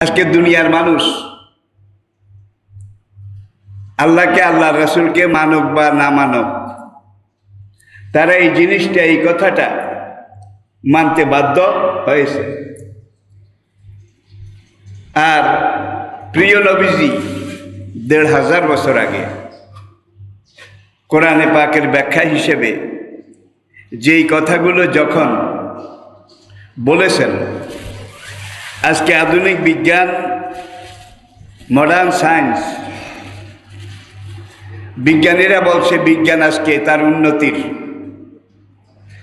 আজকে দুনিয়ার মানুষ আল্লাহকে আল্লাহ রসুলকে মানুক বা না মানুক, তারা এই জিনিসটা এই কথাটা মানতে বাধ্য হয়েছে। আর প্রিয় নবীজি ১৫০০ বছর আগে কোরআনে পাকের ব্যাখ্যা হিসেবে যেই কথাগুলো যখন বলেছেন, আজকে আধুনিক বিজ্ঞান, মডার্ন সায়েন্স, বিজ্ঞানীরা বলছে বিজ্ঞান আজকে তার উন্নতির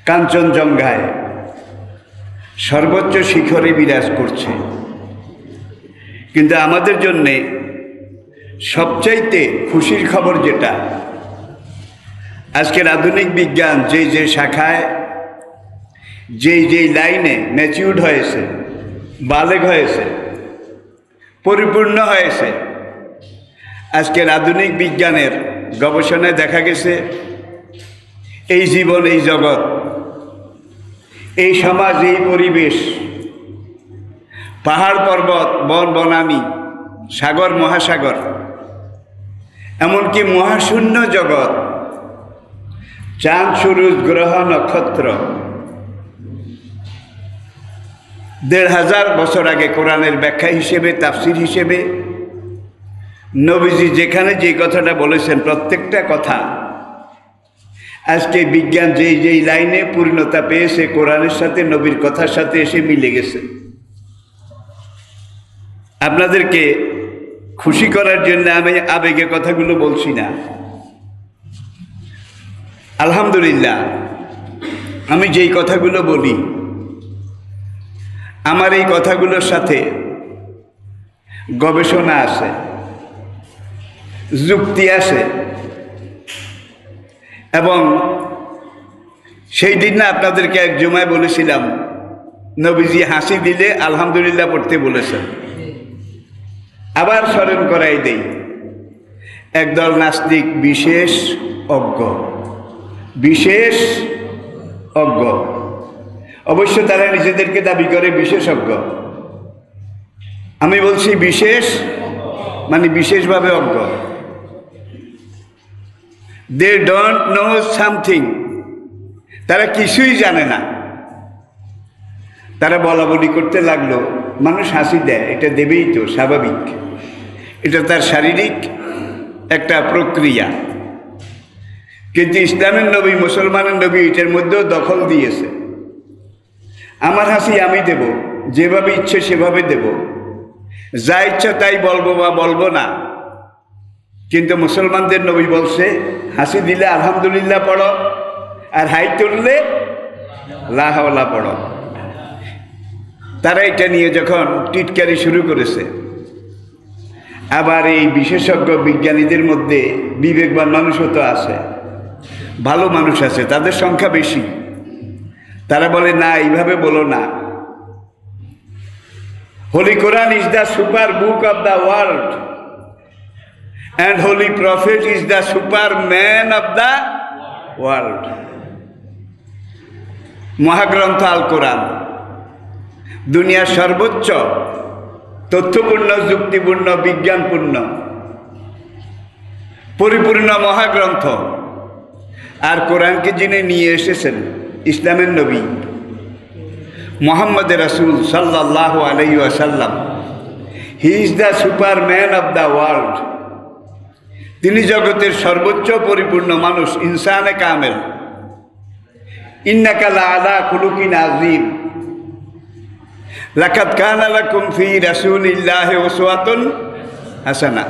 কাঞ্চনজঙ্ঘায় সর্বোচ্চ শিখরে বিরাজ করছে। কিন্তু আমাদের জন্যে সবচাইতে খুশির খবর যেটা, আজকের আধুনিক বিজ্ঞান যেই যে শাখায় যেই লাইনে ম্যাচিউরড হয়েছে, বালেগ হয়েছে, পরিপূর্ণ হয়েছে, আজকের আধুনিক বিজ্ঞানের গবেষণায় দেখা গেছে এই জীবন, এই জগৎ, এই সমাজ, এই পরিবেশ, পাহাড় পর্বত, বন বনানী, সাগর মহাসাগর, এমনকি মহাশূন্য জগৎ, চাঁদ সূরজ গ্রহ নক্ষত্র, ১৫০০ বছর আগে কোরআনের ব্যাখ্যা হিসেবে, তাফসির হিসেবে নবীজি যেখানে যে কথাটা বলেছেন, প্রত্যেকটা কথা আজকে বিজ্ঞান যেই লাইনে পূর্ণতা পেয়েছে, কোরআনের সাথে নবীর কথার সাথে এসে মিলে গেছে। আপনাদেরকে খুশি করার জন্য আমি আবেগে কথাগুলো বলছি না। আলহামদুলিল্লাহ, আমি যেই কথাগুলো বলি, আমার এই কথাগুলোর সাথে গবেষণা আছে, যুক্তি আছে। এবং সেই দিন না আপনাদেরকে এক জুমায় বলেছিলাম, নবীজি হাসি দিলে আলহামদুলিল্লাহ পড়তে বলেছেন। আবার স্মরণ করাই দেই, একদল নাস্তিক বিশেষ অজ্ঞ, অবশ্য তারা নিজেদেরকে দাবি করে বিশেষজ্ঞ। আমি বলছি বিশেষ মানে বিশেষভাবে অজ্ঞ। দে ডোন্ট নো সামথিং, তারা কিছুই জানে না। তারা বলা বলি করতে লাগলো, মানুষ হাসি দেয়, এটা দেবেই তো, স্বাভাবিক, এটা তার শারীরিক একটা প্রক্রিয়া। কিন্তু ইসলামের নবী, মুসলমানের নবী এটার মধ্যেও দখল দিয়েছে। আমার হাসি আমি দেব, যেভাবে ইচ্ছে সেভাবে দেব, যা ইচ্ছা তাই বলবো বা বলবো না। কিন্তু মুসলমানদের নবী বলছে, হাসি দিলে আলহামদুলিল্লাহ পড়ো, আর হাই তুললে লা হাওলা পড়ো। তারা এটা নিয়ে যখন টিটকারি শুরু করেছে, আবার এই বিশেষজ্ঞ বিজ্ঞানীদের মধ্যে বিবেকবান মানুষও তো আছে, ভালো মানুষ আছে, তাদের সংখ্যা বেশি। তারা বলে না, এইভাবে বলো না। Holy Quran is the super book of the world and holy prophet is the superman of the world. মহাগ্রন্থ আল কোরআন দুনিয়ার সর্বোচ্চ তথ্যপূর্ণ, যুক্তিপূর্ণ, বিজ্ঞানপূর্ণ, পরিপূর্ণ মহাগ্রন্থ। আর কোরআনকে যিনি নিয়ে এসেছেন, ইসলামের নবী মুহাম্মদ রাসূল সাল্লাল্লাহু আলাইহি ওয়াসাল্লাম, he is the Superman of the world. তিনি জগতের সর্বোচ্চ পরিপূর্ণ মানুষ, ইনসানে কামেল। ইন্নাকা লাআলা খুলুকিন আযীম, লাকাদ কানা লাকুম ফি রাসূলিল্লাহি উসওয়াতুন হাসানাহ,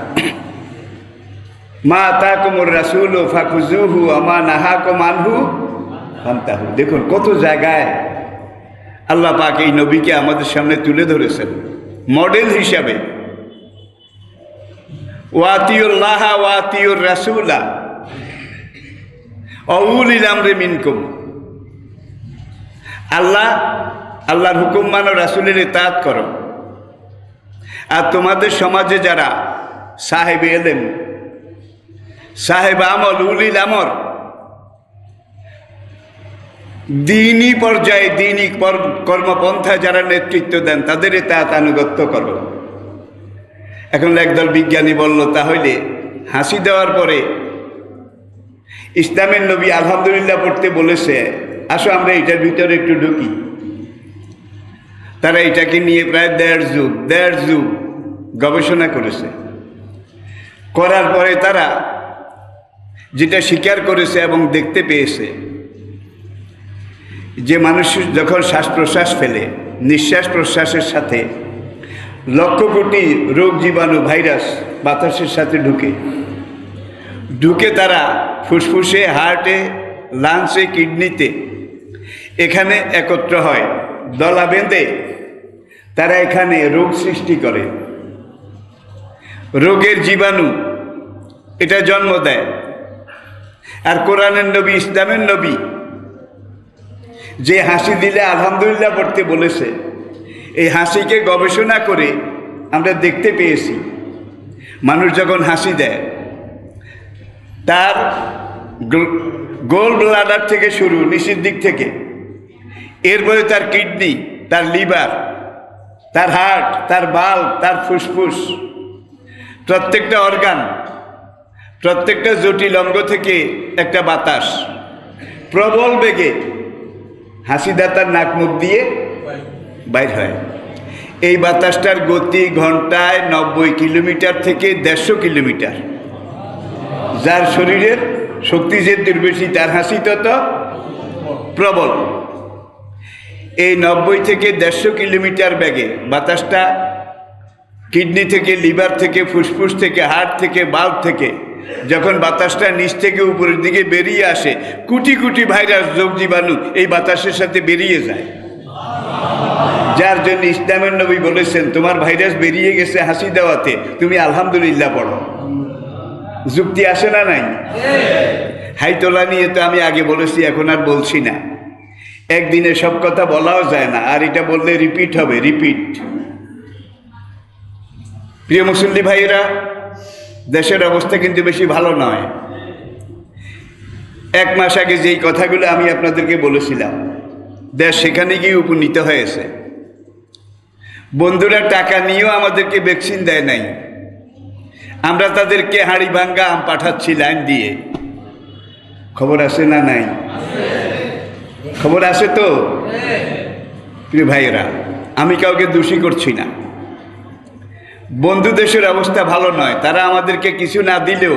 মা আতাকুমুর রাসূলু ফাখুযুহু ওয়া মা নাহাকুম আনহু ফান্তাহু। দেখুন কত জায়গায় আল্লাহ পাক এই নবীকে আমাদের সামনে তুলে ধরেছেন মডেল হিসাবে। ওয়াতিউল্লাহ ওয়াতিউর রাসূলা আউলিল আমরি মিনকুম। আল্লাহর হুকুম মানো, রাসূলের ইতাআত করো। আর তোমাদের সমাজে যারা সাহেব এলেম, সাহেব আমল, উলিল আমর, দ্বীনি পর্যায়ে দ্বীনি কর্মপন্থায় যারা নেতৃত্ব দেন, তাদের ইতাআত আনুগত্য করো। এখন একদল বিজ্ঞানী বলল, তাহলে হাসি দেওয়ার পরে ইসলামের নবী আলহামদুলিল্লাহ পড়তে বলেছে, আসো আমরা এটার ভিতরে একটু ঢুকি। তারা এটাকে নিয়ে প্রায় দেড় যুগ গবেষণা করেছে। করার পরে তারা যেটা স্বীকার করেছে এবং দেখতে পেয়েছে যে মানুষ যখন শ্বাস প্রশ্বাস ফেলে, নিঃশ্বাস প্রশ্বাসের সাথে লক্ষ কোটি রোগ জীবাণু ভাইরাস বাতাসের সাথে ঢুকে তারা ফুসফুসে, হার্টে, লাংসে, কিডনিতে এখানে একত্র হয়, দলা বেঁধে তারা এখানে রোগ সৃষ্টি করে, রোগের জীবাণু এটা জন্ম দেয়। আর কোরআনের নবী, ইসলামের নবী যে হাসি দিলে আলহামদুলিল্লাহ পড়তে বলেছে, এই হাসিকে গবেষণা করে আমরা দেখতে পেয়েছি মানুষ যখন হাসি দেয় তার গোল ব্লাডার থেকে শুরু, নিচের দিক থেকে, এরপরে তার কিডনি, তার লিভার, তার হার্ট, তার বাল্ব, তার ফুসফুস, প্রত্যেকটা অর্গান, প্রত্যেকটা জটিল অঙ্গ থেকে একটা বাতাস প্রবল বেগে হাসিদাতার নাক মুখ দিয়ে বাইর হয়। এই বাতাসটার গতি ঘন্টায় 90 কিলোমিটার থেকে 150 কিলোমিটার। যার শরীরের শক্তি যে বেশি তার হাসি তত প্রবল। এই 90 থেকে 150 কিলোমিটার বেগে বাতাসটা কিডনি থেকে, লিভার থেকে, ফুসফুস থেকে, হার্ট থেকে, বাল্ব থেকে যখন বাতাসটা নিচ থেকে উপরের দিকে বেরিয়ে আসে, কোটি কোটি ভাইরাস, রোগ জীবাণু এই বাতাসের সাথে বেরিয়ে যায়। যার জন্য ইসলামের নবী বলেছেন, তোমার ভাইরাস বেরিয়ে গেছে হাসি দেওয়াতে, তুমি আলহামদুলিল্লাহ পড়ো। যুক্তি আসে না নাই? হাইতোলা নিয়ে তো আমি আগে বলেছি, এখন আর বলছি না। একদিনে সব কথা বলাও যায় না, আর এটা বললে রিপিট হবে, রিপিট। প্রিয় মুসল্লি ভাইয়েরা, দেশের অবস্থা কিন্তু বেশি ভালো নয়। 1 মাস আগে যেই কথাগুলো আমি আপনাদেরকে বলেছিলাম, দেশ সেখানে গিয়ে উপনীত হয়েছে। বন্ধুরা টাকা নিয়েও আমাদেরকে ভ্যাকসিন দেয় নাই, আমরা তাদেরকে হাড়ি ভাঙ্গা আম পাঠাচ্ছি লাইন দিয়ে। খবর আছে না নাই? খবর আছে তো? প্রিয় ভাইয়েরা, আমি কাউকে দোষী করছি না। বন্ধু দেশের অবস্থা ভালো নয়, তারা আমাদেরকে কিছু না দিলেও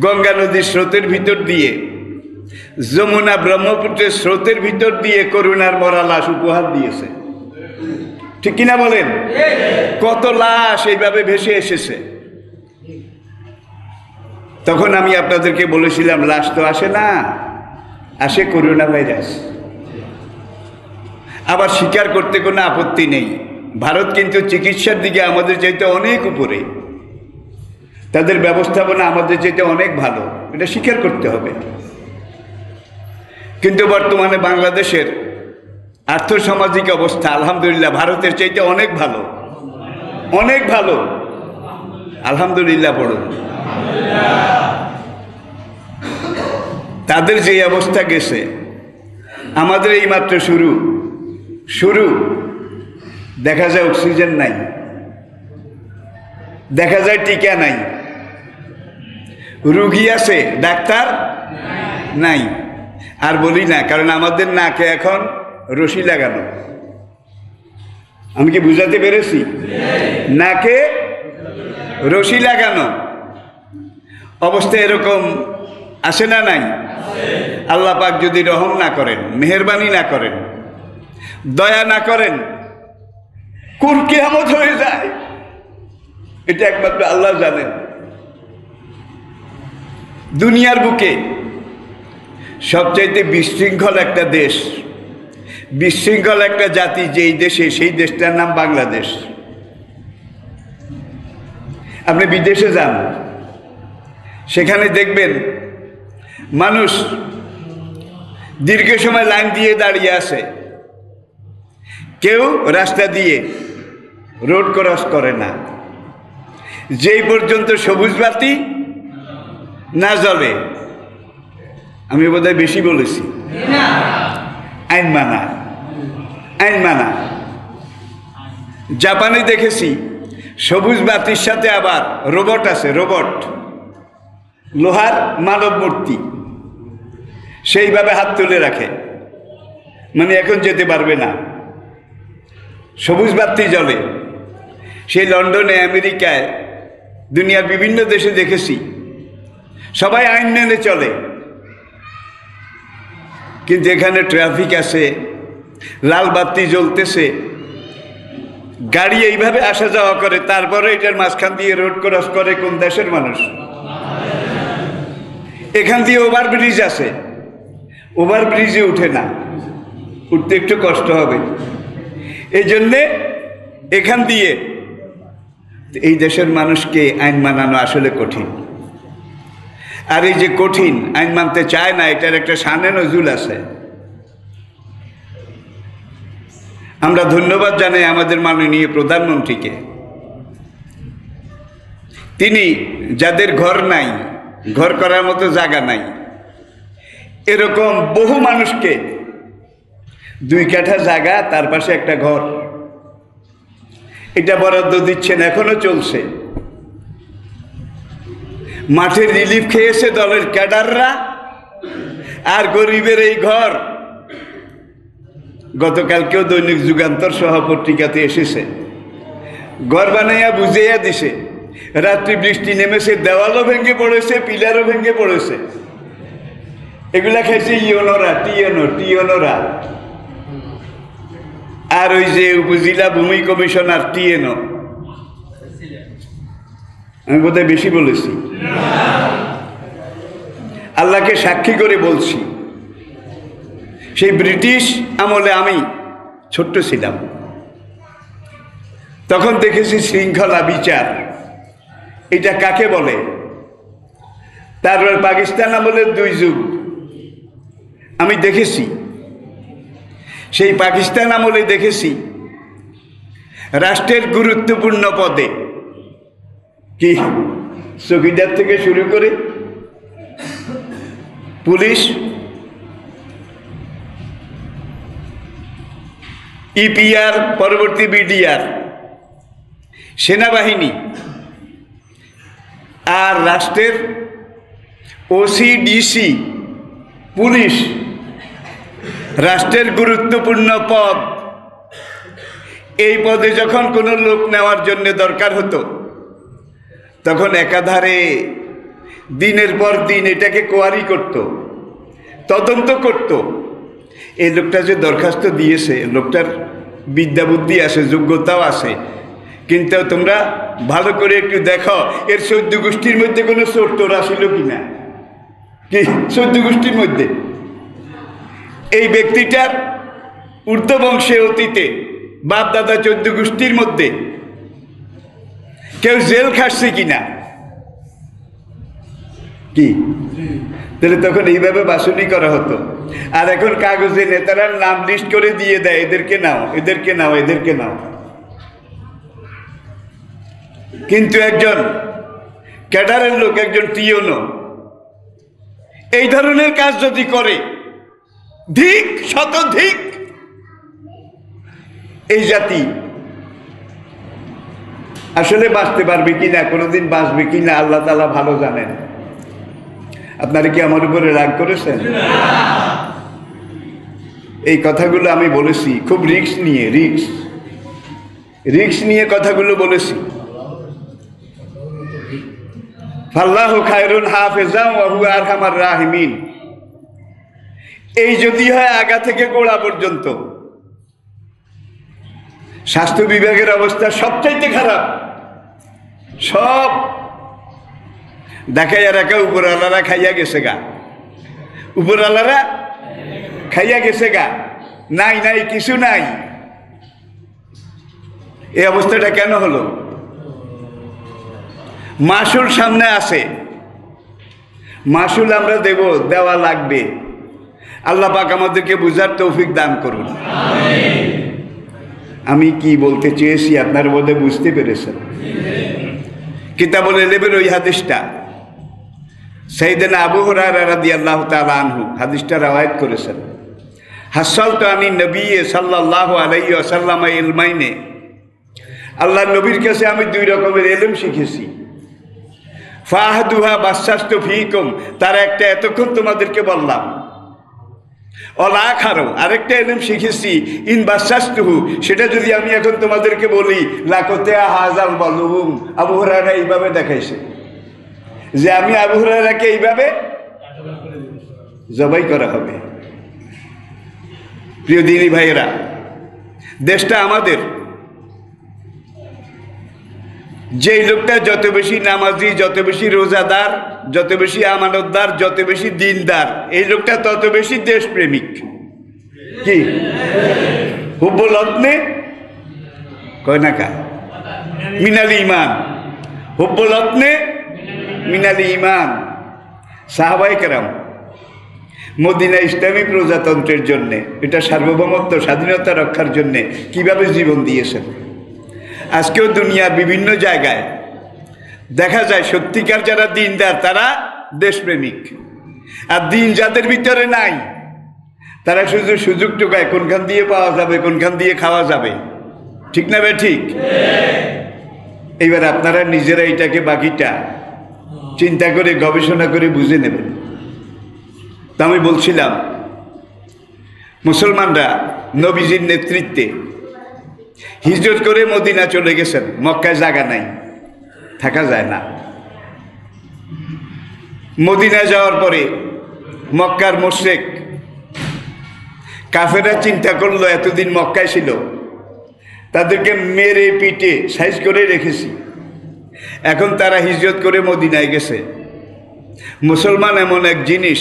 গঙ্গা নদীর স্রোতের ভিতর দিয়ে, যমুনা ব্রহ্মপুত্রের স্রোতের ভিতর দিয়ে করুণার মরা লাশ উপহার দিয়েছে। ঠিক কিনা বলেন? কত লাশ এইভাবে ভেসে এসেছে। তখন আমি আপনাদেরকে বলেছিলাম, লাশ তো আসে না, আসে করোনা ভাইরাস। আবার স্বীকার করতে কোনো আপত্তি নেই, ভারত কিন্তু চিকিৎসার দিকে আমাদের চাইতে অনেক উপরে, তাদের ব্যবস্থাপনা আমাদের চাইতে অনেক ভালো, এটা স্বীকার করতে হবে। কিন্তু বর্তমানে বাংলাদেশের আর্থসামাজিক অবস্থা আলহামদুলিল্লাহ ভারতের চাইতে অনেক ভালো, অনেক ভালো। আলহামদুলিল্লাহ পড়ুন। তাদের যে অবস্থা গেছে, আমাদের এই মাত্র শুরু। দেখা যায় অক্সিজেন নাই, দেখা যায় টিকা নাই, রুগী আছে, ডাক্তার নাই। আর বলি না, কারণ আমাদের নাকে এখন রশি লাগানো। আমি কি বুঝাতে পেরেছি? নাকে রশি লাগানো অবস্থা এরকম আসে না নাই? আল্লাহ পাক যদি রহম না করেন, মেহেরবানি না করেন, দয়া না করেন, কোন কিয়ামত হয়ে যায় এটা একমাত্র আল্লাহ জানেন। দুনিয়ার বুকে সবচাইতে বিশৃঙ্খল একটা দেশ, বিশৃঙ্খল একটা জাতি যেই দেশে, সেই দেশটার নাম বাংলাদেশ। আপনি বিদেশে যান, সেখানে দেখবেন মানুষ দীর্ঘ সময় লাইন দিয়ে দাঁড়িয়ে আছে, কেউ রাস্তা দিয়ে রোড ক্রস করে না, যেই পর্যন্ত সবুজ বাতি না জ্বলে। আমি বোধহয় বেশি বলেছি। আইন মানা। জাপানে দেখেছি সবুজ বাতির সাথে আবার রোবট আছে, রোবট, লোহার মানব মূর্তি, সেইভাবে হাত তুলে রাখে, মানে এখন যেতে পারবে না, সবুজ বাতি জ্বলে। সেই লন্ডনে, আমেরিকায়, দুনিয়ার বিভিন্ন দেশে দেখেছি, সবাই আইন মেনে চলে। কিন্তু এখানে ট্রাফিক আছে, লাল বাতি জ্বলতেছে, গাড়ি এইভাবে আসা যাওয়া করে, তারপরে এটার মাঝখান দিয়ে রোড ক্রস করে কোন দেশের মানুষ? এখান দিয়ে ওভারব্রিজ আছে, ওভারব্রিজে উঠে না, উঠতে একটু কষ্ট হবে। এই জন্যে এখান দিয়ে এই দেশের মানুষকে আইন মানানো আসলে কঠিন। আর এই যে কঠিন, আইন মানতে চায় না, এটার একটা শানে নজুল আছে। আমরা ধন্যবাদ জানাই আমাদের মাননীয় প্রধানমন্ত্রীকে। তিনি যাদের ঘর নাই, ঘর করার মতো জায়গা নাই, এরকম বহু মানুষকে 2 কাঠা জায়গা, তার পাশে একটা ঘর, এটা বরাদ্দ দিচ্ছেন, এখনো চলছে। মাঠে রিলিফ খেয়েছে দলের ক্যাডাররা, আর গরিবের এই ঘর গতকালকেও দৈনিক যুগান্তর সহ পত্রিকাতে এসেছে, ঘর বানাইয়া বুঝাইয়া দিছে। রাত্রি বৃষ্টি নেমেছে, দেওয়ালও ভেঙে পড়েছে, পিলারও ভেঙে পড়েছে। এগুলা খাইছে ইয়নোরা, টিয়নোরা, আর ওই যে উপজেলা ভূমি কমিশনার টিএনও। আমি বোধহয় বেশি বলেছি, আল্লাহকে সাক্ষী করে বলছি। সেই ব্রিটিশ আমলে আমি ছোট্ট ছিলাম, তখন দেখেছি শৃঙ্খলা, বিচার, এটা কাকে বলে। তারপর পাকিস্তান আমলের 2 যুগ আমি দেখেছি। সেই পাকিস্তান আমলে দেখেছি রাষ্ট্রের গুরুত্বপূর্ণ পদে, কি চৌকিদার থেকে শুরু করে পুলিশ, ইপিআর, পরবর্তী বিডিআর, সেনাবাহিনী, আর রাষ্ট্রের ওসি, ডিসি, পুলিশ, রাষ্ট্রের গুরুত্বপূর্ণ পদ। এই পদে যখন কোনো লোক নেওয়ার জন্য দরকার হতো, তখন একাধারে দিনের পর দিন এটাকে কোয়ারি করত, তদন্ত করত। এই লোকটা যে দরখাস্ত দিয়েছে, লোকটার বিদ্যা বুদ্ধি আছে, যোগ্যতাও আছে, কিন্তু তোমরা ভালো করে একটু দেখো এর 14 গোষ্ঠীর মধ্যে কোনো চোর টোর আসিল কিনা। কি 14 গোষ্ঠীর মধ্যে এই ব্যক্তিটার ঊর্ধ্ব বংশে অতীতে বাপ দাদা 14 গোষ্ঠীর মধ্যে কেউ জেল খাটছে কিনা, কি? তাহলে তখন এইভাবে বাছনি করা হতো। আর এখন কাগজে নেতারা নাম লিস্ট করে দিয়ে দেয়, এদেরকে নাও, এদেরকে নাও, এদেরকে নাও। কিন্তু একজন ক্যাডারের লোক, একজন টিওনো এই ধরনের কাজ যদি করে, ধিক, শতধিক। এই জাতি আসলে বাঁচতে পারবে কিনা, কোনোদিন বাঁচবে কিনা আল্লাহ তাআলা ভালো জানেন। আপনারা কি আমার উপরে রাগ করেছেন? এই কথাগুলো আমি বলেছি খুব রিস্ক নিয়ে কথাগুলো বলেছি। ফাল্লাহু খায়রুন হাফিজান ওয়া হুয়া আরহামার রাহিমিন। এই যদি হয় আগা থেকে গোড়া পর্যন্ত, স্বাস্থ্য বিভাগের অবস্থা সবচাইতে খারাপ। সব দেখাইয়া রাখা উপরওয়ালারা খাইয়া গেছে গা, উপরওয়ালারা খাইয়া গেছে গা, নাই নাই কিছু নাই। এই অবস্থাটা কেন হলো? মাসুল সামনে আছে, মাসুল আমরা দেব, দেওয়া লাগবে। আল্লাহ পাক আমাদেরকে বুঝার তৌফিক দান করুন। আমি কি বলতে চেয়েছি আপনার বোধে বুঝতে পেরেছেন? কিতাবুল ইলমের ওই হাদিসটা সাইয়েদনা আবু হুরায়রা রাদিয়াল্লাহু তাআলা আনহু হাদিসটা রওয়ায়াত করেছেন। হাসালতু আনি নবী সাল্লাল্লাহু আলাইহি ওয়াসাল্লাম ইলমাইনে আল্লাহ নবীর কাছে আমি 2 রকমের এলেম শিখেছি। ফাহাদুহা বাসাস্তু ফিকুম, তার একটা এতক্ষণ তোমাদেরকে বললাম। অলা খারো, আরেকটা এলেম শিখেছি ইন বাসাস্তুহু, সেটা যদি আমি এখন তোমাদেরকে বলি লাকতে হাজাল বলুম, আবু হুরায়রা এইভাবে দেখাইছে যে আমি আবু হুরায়রাকে এইভাবে জবাই করা হবে। প্রিয় দিনী ভাইয়েরা, দেশটা আমাদের। যেই লোকটা যত বেশি নামাজি, যত বেশি রোজাদার, যত বেশি আমানতদার, যত বেশি দিনদার, এই লোকটা তত বেশি দেশপ্রেমিক। কি হুব্বুল ওয়াতনে কয় না কা মিনাল ঈমান, হুব্বুল ওয়াতনে মিনাল ঈমান। সাহাবায়ে কেরাম মদিনা ইসলামী প্রজাতন্ত্রের জন্যে, এটা সার্বভৌমত্ব স্বাধীনতা রক্ষার জন্যে কিভাবে জীবন দিয়েছেন। আজকেও দুনিয়ার বিভিন্ন জায়গায় দেখা যায় সত্যিকার যারা দিনদার তারা দেশপ্রেমিক, আর দিন যাদের ভিতরে নাই তারা শুধু সুযোগ টোকায় কোনখান দিয়ে পাওয়া যাবে, কোনখান দিয়ে খাওয়া যাবে। ঠিক না ভাই? ঠিক। এইবার আপনারা নিজেরা এটাকে বাকিটা চিন্তা করে গবেষণা করে বুঝে নেবেন। তা আমি বলছিলাম, মুসলমানরা নবীজির নেতৃত্বে হিজরত করে মদিনা চলে গেছেন। মক্কায় জায়গা নাই, থাকা যায় না। মদিনায় যাওয়ার পরে মক্কার মুশরিক কাফেররা চিন্তা করলো এতদিন মক্কায় ছিল, তাদেরকে মেরে পিটে সাইজ করে রেখেছি, এখন তারা হিজরত করে মদিনায় গেছে। মুসলমান এমন এক জিনিস,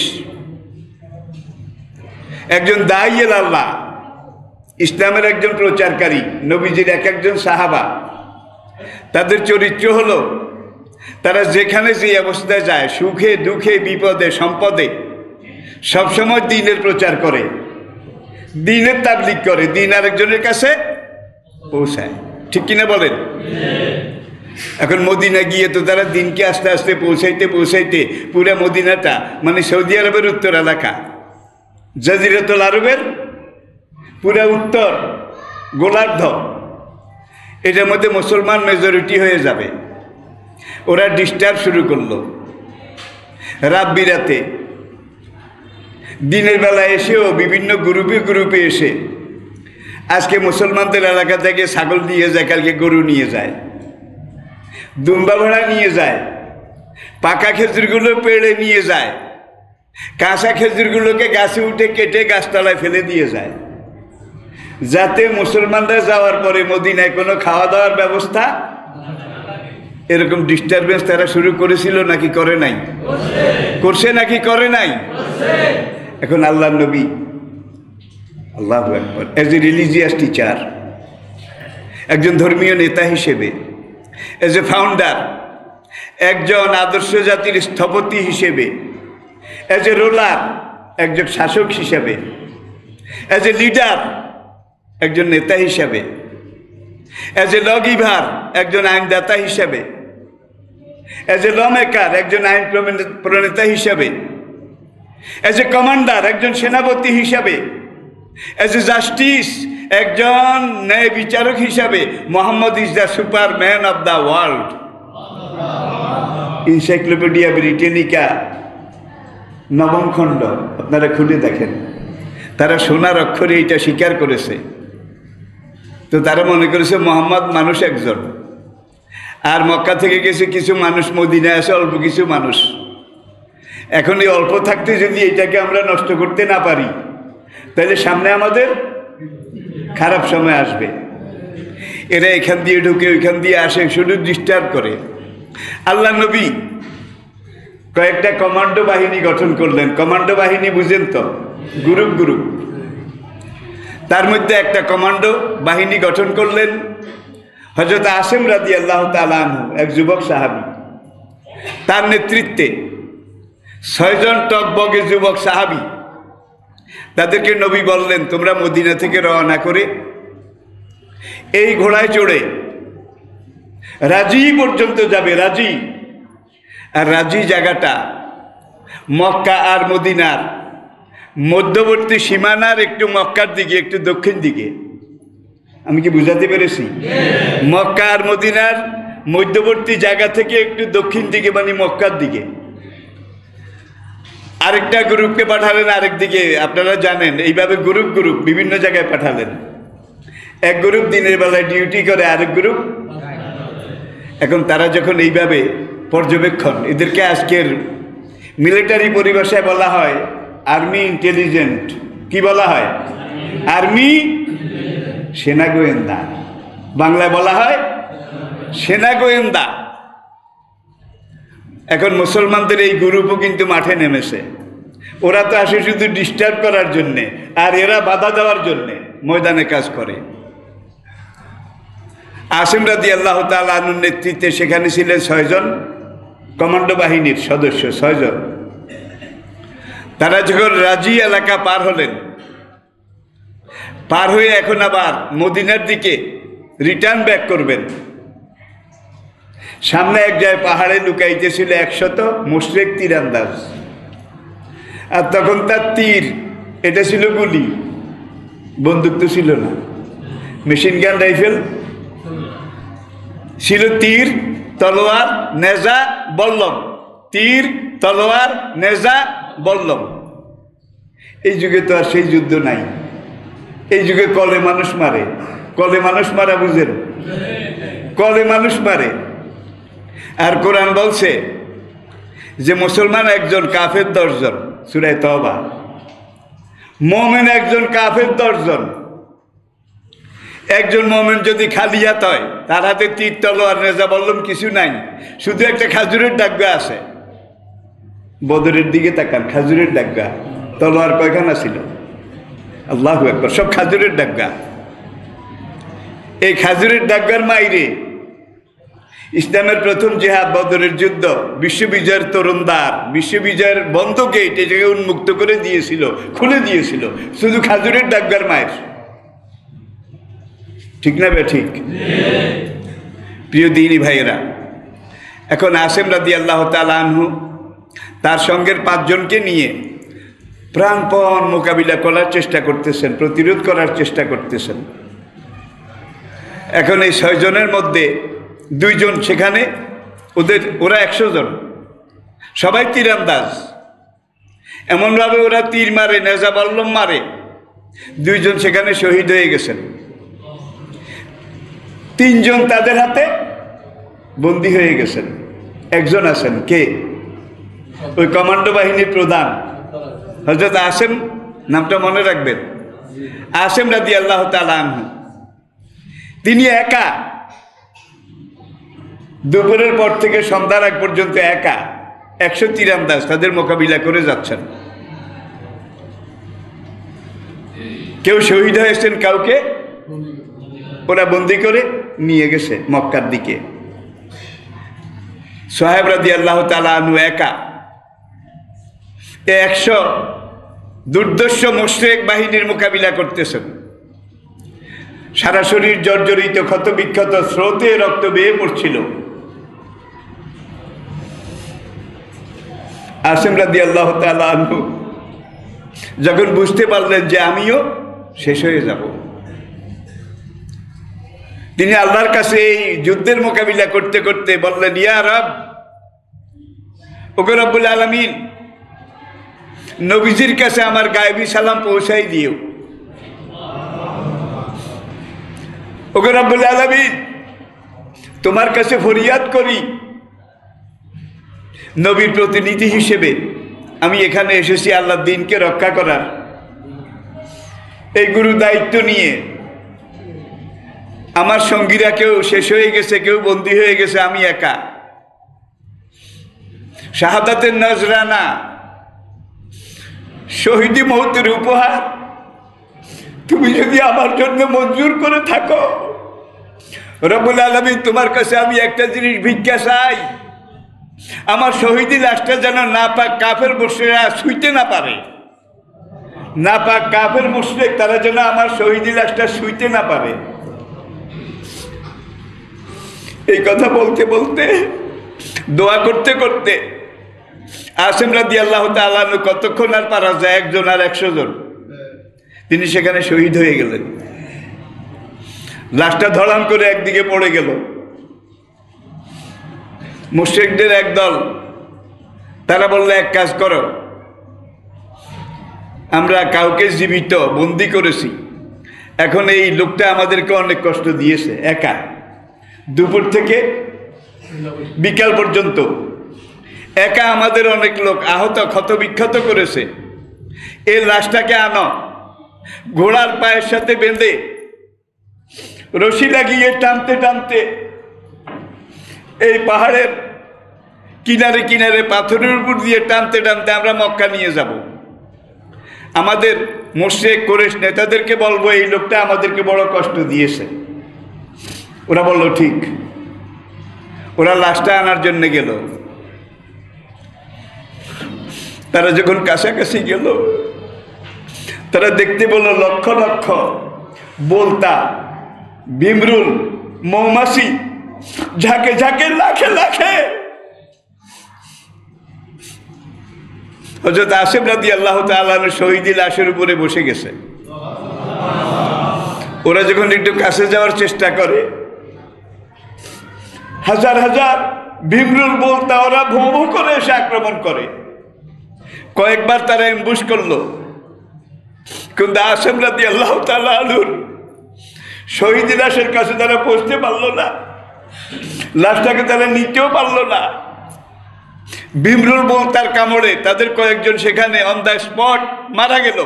একজন দাঈয়ে আল্লাহ, ইসলামের একজন প্রচারকারী, নবীজির একজন সাহাবা, তাদের চরিত্র হলো তারা যেখানে যে অবস্থায় যায়, সুখে দুঃখে বিপদে সম্পদে, সবসময় দ্বীনের প্রচার করে, দ্বীনের তাবলীগ করে, দ্বীন আরেকজনের কাছে পৌঁছায়। ঠিক কিনা বলেন? এখন মদিনা গিয়ে তো তারা দ্বীনকে আস্তে আস্তে পৌঁছাইতে পৌঁছাইতে পুরা মদিনাটা মানে সৌদি আরবের উত্তর এলাকা, জাজিরাতুল আরবের পুরা উত্তর গোলার্ধ, এটার মধ্যে মুসলমান মেজরিটি হয়ে যাবে। ওরা ডিস্টার্ব শুরু করলো রাত বিরাতে, দিনের বেলা এসেও বিভিন্ন গ্রুপে গ্রুপে এসে আজকে মুসলমানদের এলাকা থেকে ছাগল নিয়ে যায়, কালকে গরু নিয়ে যায়, দুম্বা ভেড়া নিয়ে যায়, পাকা খেজুরগুলো পেড়ে নিয়ে যায়, কাঁচা খেজুরগুলোকে গাছে উঠে কেটে গাছতলায় ফেলে দিয়ে যায়, যাতে মুসলমানরা যাওয়ার পরে মদিনায় কোনো খাওয়া দাওয়ার ব্যবস্থা। এরকম ডিস্টারবেন্স তারা শুরু করেছিল নাকি করে নাই? করছে নাকি করে নাই? এখন আল্লাহর নবী আল্লাহু আকবার এজ এ রিলিজিয়াস টিচার, একজন ধর্মীয় নেতা হিসেবে, এজ এ ফাউন্ডার, একজন আদর্শ জাতির স্থপতি হিসেবে, এজ এ রুলার, একজন শাসক হিসেবে, এজ এ লিডার, একজন নেতা হিসাবে, এজ এ ল গিভার, একজন আইনদাতা হিসাবে, এজ এ ল মেকার, একজন আইন প্রণেতা হিসাবে, এজ এ কমান্ডার, একজন সেনাপতি হিসাবে, এজ এ জাস্টিস, একজন ন্যায় বিচারক হিসাবে, Mohammad is the super man of the world. Encyclopedia Britannica নবম খণ্ড আপনারা খুলে দেখেন, তারা সোনার অক্ষরে এটা স্বীকার করেছে। তো তারা মনে করেছে মোহাম্মদ মানুষ একজন, আর মক্কা থেকে গেছে কিছু মানুষ, মদিনায় আসে অল্প কিছু মানুষ। এখন এই অল্প থাকতে যদি এটাকে আমরা নষ্ট করতে না পারি, তাহলে সামনে আমাদের খারাপ সময় আসবে। এরা এখান দিয়ে ঢুকে ওইখান দিয়ে আসে, শুধু ডিস্টার্ব করে। আল্লাহ নবী কয়েকটা কমান্ডো বাহিনী গঠন করলেন। কমান্ডো বাহিনী বুঝেন তো, গ্রুপ গ্রুপ। তার মধ্যে একটা কমান্ডো বাহিনী গঠন করলেন হযরত আসিম রাদিয়াল্লাহু তাআলা আনহু, এক যুবক সাহাবী। তার নেতৃত্বে 6 জন টকবগে যুবক সাহাবী, তাদেরকে নবী বললেন তোমরা মদিনা থেকে রওনা করে এই ঘোড়ায় চড়ে রাজি পর্যন্ত যাবে। রাজি, আর রাজি জায়গাটা মক্কা আর মদিনার মধ্যবর্তী সীমানার একটু মক্কার দিকে, একটু দক্ষিণ দিকে। আমি কি বুঝাতে পেরেছি? মক্কা আর মদিনার মধ্যবর্তী জায়গা থেকে একটু দক্ষিণ দিকে, মানে মক্কার দিকে আরেকটা গ্রুপকে পাঠালেন আরেক দিকে। আপনারা জানেন এইভাবে গ্রুপ গ্রুপ বিভিন্ন জায়গায় পাঠালেন। এক গ্রুপ দিনের বেলায় ডিউটি করে, আরেক গ্রুপ। এখন তারা যখন এইভাবে পর্যবেক্ষণ, এদেরকে আজকের মিলিটারি পরিভাষায় বলা হয় আর্মি ইন্টেলিজেন্ট। কি বলা হয়? আর্মি সেনা গোয়েন্দা। বাংলায় বলা হয় সেনা গোয়েন্দা। এখন মুসলমানদের এই গ্রুপও কিন্তু মাঠে নেমেছে। ওরা তো আসে শুধু ডিস্টার্ব করার জন্যে, আর এরা বাধা দেওয়ার জন্যে ময়দানে কাজ করে। আসিম রাদিয়াল্লাহু তাআলা আনহুর নেতৃত্বে সেখানে ছিলেন 6 জন কমান্ডো বাহিনীর সদস্য, 6 জন। তারা যখন রাজি এলাকা পার হলেন, পার হয়ে এখন আবার মদিনার দিকে রিটার্ন ব্যাক করবেন, সামনে এক জায়গায় পাহাড়ে লুকাইতেছিল 100 মুশরিক তীরান্দাজ। আর তখন তার তীর, এটা ছিল গুলি, বন্দুক তো ছিল না, মেশিন গান রাইফেল ছিল। তীর, তলোয়ার, নেজা, বল্লম। তীর, তলোয়ার, নেজা, বল্লম। এই যুগে তো আর সেই যুদ্ধ নাই। এই যুগে কলে মানুষ মারে। কলে মানুষ মারা বুঝেন? কলে মানুষ মারে। আর কোরআন বলছে যে মুসলমান একজন, কাফের 10 জন, সূরা তওবা। মুমিন একজন, কাফের 10 জন। একজন মুমিন যদি খালি হাত হয়, তার হাতে তীর, তলোয়ার, নেজা, বল্লম কিছু নাই, শুধু একটা খাজুরের ডাগ্গা আছে। বদরের দিকে তাকান, খাজুরের ডাগ্গা। তলোয়ার কয়খানা ছিল? আল্লাহু আকবার, সব খাজুরের ডাগ্গা। এই খাজুরের ডাগ্গার মাইরে ইসলামের প্রথম জিহাদ, বদরের যুদ্ধ, বিশ্ববিজয়ের তরুণদার, বিশ্ববিজয়ের বন্ধ গেট এই জায়গায় উন্মুক্ত করে দিয়েছিল, খুলে দিয়েছিল, শুধু খাজুরের ডাগ্গার মায়ের। ঠিক না বে ঠিক? প্রিয় দিনী ভাইয়েরা, এখন আসিম রাদিয়াল্লাহু তাআলা আনহু তার সঙ্গের 5 জনকে নিয়ে প্রাণপণ মোকাবিলা করার চেষ্টা করতেছেন, প্রতিরোধ করার চেষ্টা করতেছেন। এখন এই 6 জনের মধ্যে 2 জন সেখানে, ওরা 100 জন, সবাই তীরান্দাজ। এমনভাবে ওরা তীর মারে, নেজা, বল্লম মারে। 2 জন সেখানে শহীদ হয়ে গেছেন। 3 জন তাদের হাতে বন্দী হয়ে গেছেন। একজন আছেন, কে? ওই কমান্ডো বাহিনীর প্রধান হযরত আসিম, নামটা মনে রাখবেন, আসিম রাদিয়াল্লাহু তাআলা আনহু। তিনি একা দুপুরের পর থেকে সন্ধ্যার আগ পর্যন্ত একা 100 তীরান্দাজ তাদের মোকাবিলা করে যাচ্ছেন। কেউ শহীদ হয়েছেন, কাউকে ওরা বন্দী করে নিয়ে গেছে মক্কার দিকে। সোহেব রাদিয়াল্লাহু তাআলা আনহু একা 100 দুর্দর্শ মুশরিক বাহিনীর মোকাবিলা করতেছেন। সারা শরীর জর্জরিত, ক্ষত বিক্ষত, স্রোতে রক্ত বেয়ে পড়ছিল। আসিম রাদিয়াল্লাহু তাআলা আনহু যখন বুঝতে পারলেন যে আমিও শেষ হয়ে যাব, তিনি আল্লাহর কাছে এই যুদ্ধের মোকাবিলা করতে করতে বললেন, ইয়া রব, ওগো রব্বুল আলামিন, নবীজির কাছে আমার গায়েবী সালাম পৌঁছাই দিও। ওগো রব্বুল আলামিন, তোমার কাছে ফরিয়াদ করি, নবীর প্রতিনিধি হিসেবে আমি এখানে এসেছি আল্লাহর দ্বীনকে রক্ষা করার এই গুরু দায়িত্ব নিয়ে। আমার সঙ্গীরা কেউ শেষ হয়ে গেছে, কেউ বন্দী হয়ে গেছে, আমি একা। শাহাদাতের নজরানা, শহীদি মওতের উপহার তুমি যদি আমার জন্য মঞ্জুর করে থাকো, রব্বুল আলামিন, তোমার কাছে আমি একটা জিনিস ভিক্ষা চাই, আমার শহীদি লাশটা যেন নাপাক কাফের মুশরিকরা ছুঁইতে না পারে। নাপাক কাফের মুশরিক তারা যেন আমার শহীদি লাশটা ছুঁইতে না পারে। এই কথা বলতে বলতে, দোয়া করতে করতে আসিম রাদিয়াল্লাহু তাআলা আনহু কতক্ষণ আর পারা যায়, 1 জন আর 100 জন, তিনি সেখানে শহীদ হয়ে গেলেন। লাশটা ধড়াম করে একদিকে পড়ে গেল। মুশরিকদের একদল তারা বলল, এক কাজ করো, আমরা কাউকে জীবিত বন্দি করেছি, এখন এই লোকটা আমাদেরকে অনেক কষ্ট দিয়েছে, একা দুপুর থেকে বিকাল পর্যন্ত একা আমাদের অনেক লোক আহত ক্ষত বিক্ষত করেছে, এই লাশটাকে আনো, ঘোড়ার পায়ের সাথে বেঁধে রশি লাগিয়ে টানতে টানতে এই পাহাড়ের কিনারে কিনারে পাথরের উপর দিয়ে টানতে টানতে আমরা মক্কা নিয়ে যাব। আমাদের মুশরিক কুরাইশ নেতাদেরকে বলবো, এই লোকটা আমাদেরকে বড় কষ্ট দিয়েছে। ওরা বলল ঠিক। ওরা লাশটা আনার জন্য গেল। তারা যখন কাছাকাছি গেল, তারা দেখতে বলল লক্ষ লক্ষ বোলতা, ভিমরুল, মৌমাছি, ঝাঁকে ঝাঁকে লাখে লাখে হযরত আসিম রাদিয়াল্লাহু তাআলা আনহু শহীদ লাশের উপরে বসে গেছে। ওরা যখন একটু কাছে যাওয়ার চেষ্টা করে, হাজার হাজার ভিমরুল বোলতা ওরা ভোঁ ভোঁ করে এসে আক্রমণ করে। কয়েকবার তারা এমবুশ করলো, কিন্তু আসিম রাদিয়াল্লাহু তাআলা আনহুর শহীদ লাশের কাছে তারা পৌঁছতে পারলো না, লাশটাকে তারা নিতেও পারলো না। ভিমরুল বোলতার কামড়ে তাদের কয়েকজন সেখানে অন দ্য স্পট মারা গেল।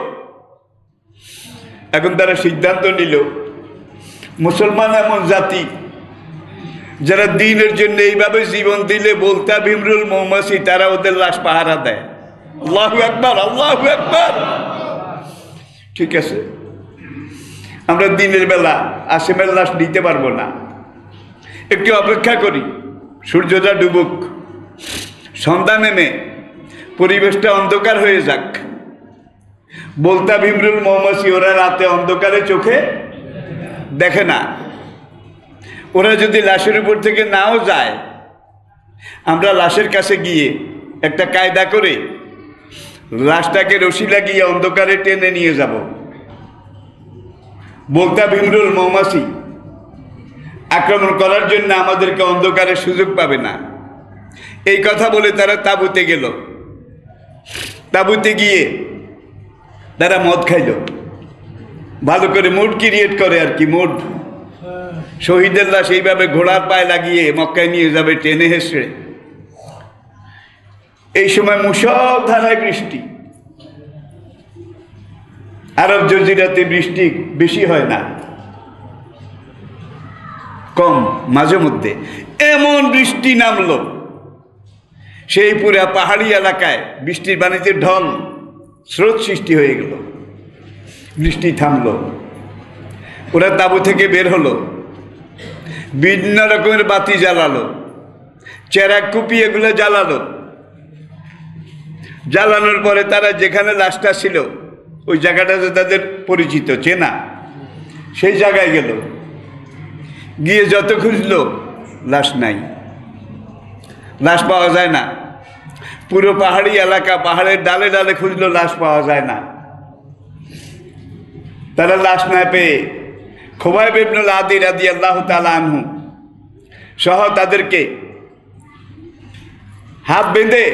এখন তারা সিদ্ধান্ত নিল, মুসলমান এমন জাতি যারা দ্বীনের জন্য এইভাবে জীবন দিলে বোলতা, ভিমরুল, মৌমাছি তারা ওদের লাশ পাহারা দেয়। আল্লাহু আকবার, আল্লাহু আকবার। ঠিক আছে, আমরা দিনের বেলা আসিমের লাশ নিতে পারবো না, একটু অপেক্ষা করি, সূর্যটা ডুবুক, সন্ধ্যা নেমে পরিবেশটা অন্ধকার হয়ে যাক। বোলতা, ভিমরুল, মৌমাছি ওরা রাতে অন্ধকারে চোখে দেখে না। ওরা যদি লাশের উপর থেকে নাও যায়, আমরা লাশের কাছে গিয়ে একটা কায়দা করে লাশটাকে রশি লাগিয়ে অন্ধকারে টেনে নিয়ে যাব। বোলতা, ভিমরুল, মৌমাছি আক্রমণ করার জন্য আমাদেরকে অন্ধকারে সুযোগ পাবে না। এই কথা বলে তারা তাঁবুতে গেল। তাঁবুতে গিয়ে তারা মদ খাইল, ভালো করে মুড ক্রিয়েট করে আর কি। মুড শহীদের লাশ এইভাবে ঘোড়ার পায়ে লাগিয়ে মক্কায় নিয়ে যাবে টেনে হেসড়ে। এই সময় মুষলধারায় বৃষ্টি। আরব জজিরাতে বৃষ্টি বেশি হয় না, কম, মাঝে মধ্যে। এমন বৃষ্টি নামলো, সেই পুরা পাহাড়ি এলাকায় বৃষ্টির পানিতে ঢল স্রোত সৃষ্টি হয়ে গেল। বৃষ্টি থামলো, ওরা তাঁবু থেকে বের হলো, বিভিন্ন রকমের বাতি জ্বালালো, চেরাক কুপি এগুলো জ্বালালো। জ্বালানোর পরে তারা যেখানে লাশটা ছিল ওই জায়গাটা তো তাদের পরিচিত, চেনা, সেই জায়গায় গেল। গিয়ে যত খুঁজলো লাশ নাই, লাশ পাওয়া যায় না। পুরো পাহাড়ি এলাকা, পাহাড়ের ডালে ডালে খুঁজলো, লাশ পাওয়া যায় না। তারা লাশ না পেয়ে খুবাইব ইবনুল আদি রাদিয়াল্লাহু তাআলা আনহু সহ তাদেরকে হাত বেঁধে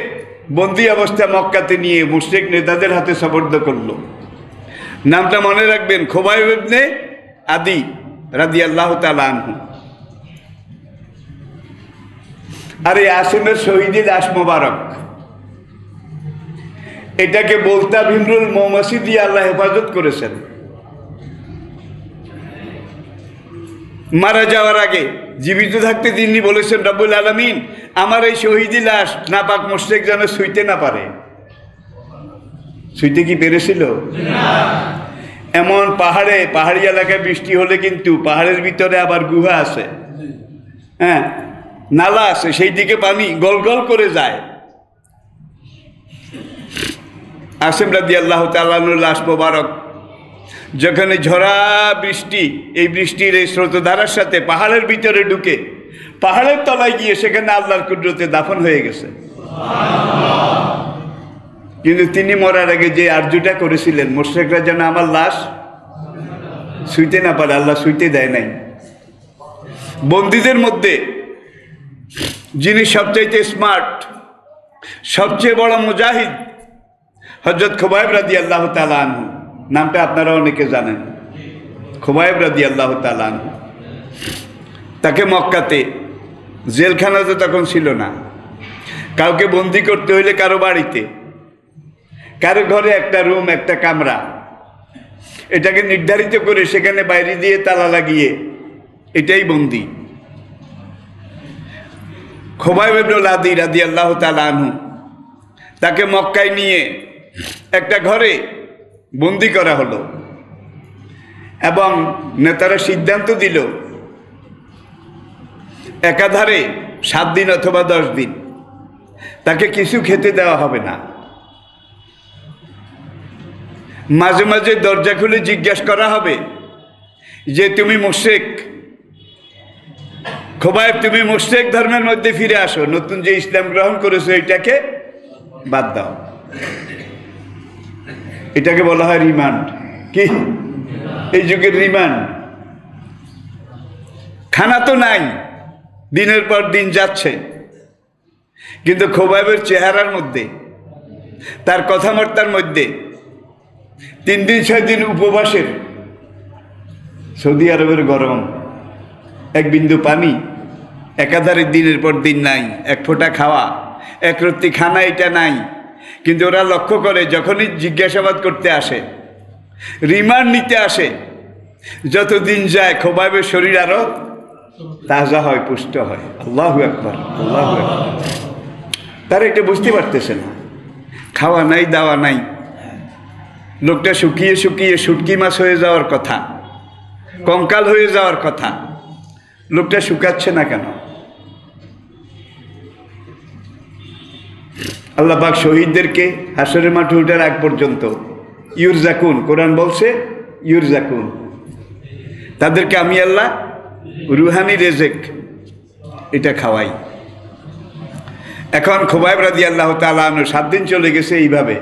বন্দি অবস্থা মক্কাতে নিয়ে মুশরিক নেতাদের হাতে সুপর্দ করলো। নামটা মনে রাখবেন, খুবাইব ইবনে আদি রাদিয়াল্লাহু তাআলা আনহু। আর এই আসিমের শহীদি লাশ মোবারক, এটাকে বোলতা, ভিমরুল, মৌমাছি দিয়ে আল্লাহ হেফাজত করেছেন। মারা যাওয়ার আগে জীবিত থাকতে তিনি বলেছেন, রব্বুল আলামিন আমার এই শহীদি লাশ নাপাক মুশরিক যেন ছুঁইতে না পারে। ছুঁইতে কি পেরেছিল? এমন পাহাড়ি এলাকায় বৃষ্টি হলে কিন্তু পাহাড়ের ভিতরে আবার গুহা আছে, হ্যাঁ, নালা আছে, সেই দিকে পানি গল গল করে যায়। আসিম রাদিয়াল্লাহু তাআলা আনহুর লাশ মোবারক যেখানে ঝরা বৃষ্টি, এই বৃষ্টির এই স্রোতধারার সাথে পাহাড়ের ভিতরে ঢুকে পাহাড়ের তলায় গিয়ে সেখানে আল্লাহর কুদরতে দাফন হয়ে গেছে। কিন্তু তিনি মরার আগে যে আরজুটা করেছিলেন, মুশরিকরা যেন আমার লাশ ছুঁইতে না পারে, আল্লাহ ছুঁইতে দেয় নাই। বন্দীদের মধ্যে যিনি সবচাইতে স্মার্ট, সবচেয়ে বড় মুজাহিদ, হযরত খুবাইব রাদিয়াল্লাহু তাআলা আনহু। নামটা আপনারা অনেকে জানেন, খুবাইব রাদিয়াল্লাহু তাআলা আনহু। তাকে মক্কাতে, জেলখানা তো তখন ছিল না, কাউকে বন্দি করতে হইলে কারো বাড়িতে, কারো ঘরে একটা রুম, একটা কামরা, এটাকে নির্ধারিত করে সেখানে বাইরে দিয়ে তালা লাগিয়ে, এটাই বন্দি। খুবাইব ইবনুল আদি রাদিয়াল্লাহু তাআলা আনহু, তাকে মক্কায় নিয়ে একটা ঘরে বন্দি করা হলো এবং নেতারা সিদ্ধান্ত দিল একাধারে 7 দিন অথবা 10 দিন তাকে কিছু খেতে দেওয়া হবে না। মাঝে মাঝে দরজা খুলে জিজ্ঞাসা করা হবে যে তুমি মুশরিক, খুবাইব তুমি মুশরিক ধর্মের মধ্যে ফিরে আসো, নতুন যে ইসলাম গ্রহণ করেছো এটাকে বাদ দাও। এটাকে বলা হয় রিমান্ড। কি এই যুগের রিমান্ড? খানা তো নাই, দিনের পর দিন যাচ্ছে, কিন্তু খুবাইবের চেহারার মধ্যে, তার কথাবার্তার মধ্যে 3 দিন 6 দিন উপবাসের। সৌদি আরবের গরম, এক বিন্দু পানি, একাধারে দিনের পর দিন নাই, এক ফোঁটা খাওয়া, এক রত্তি খানা, এটা নাই। কিন্তু ওরা লক্ষ্য করে যখনই জিজ্ঞাসাবাদ করতে আসে, রিমান্ড নিতে আসে, যত দিন যায় খুবাইবের শরীর আরো তাজা হয়, পুষ্ট হয়। আল্লাহু আকবার, আল্লাহু আকবার। তারা এটা বুঝতে পারতেছে না, খাওয়া নাই, দাওয়া নাই, লোকটা শুকিয়ে শুকিয়ে শুটকি মাছ হয়ে যাওয়ার কথা, কঙ্কাল হয়ে যাওয়ার কথা, লোকটা শুকাচ্ছে না কেন? আল্লাহ পাক শহীদদেরকে হাসরের মাঠে ওঠার আগ পর্যন্ত ইউরজাকুন, কোরআন বলছে ইউরজাকুন, তাদেরকে আমি আল্লাহ রুহানি রেজেক এটা খাওয়াই। এখন খুবাইব রাদিয়াল্লাহু তাআলা আনহু 7 দিন চলে গেছে এইভাবে।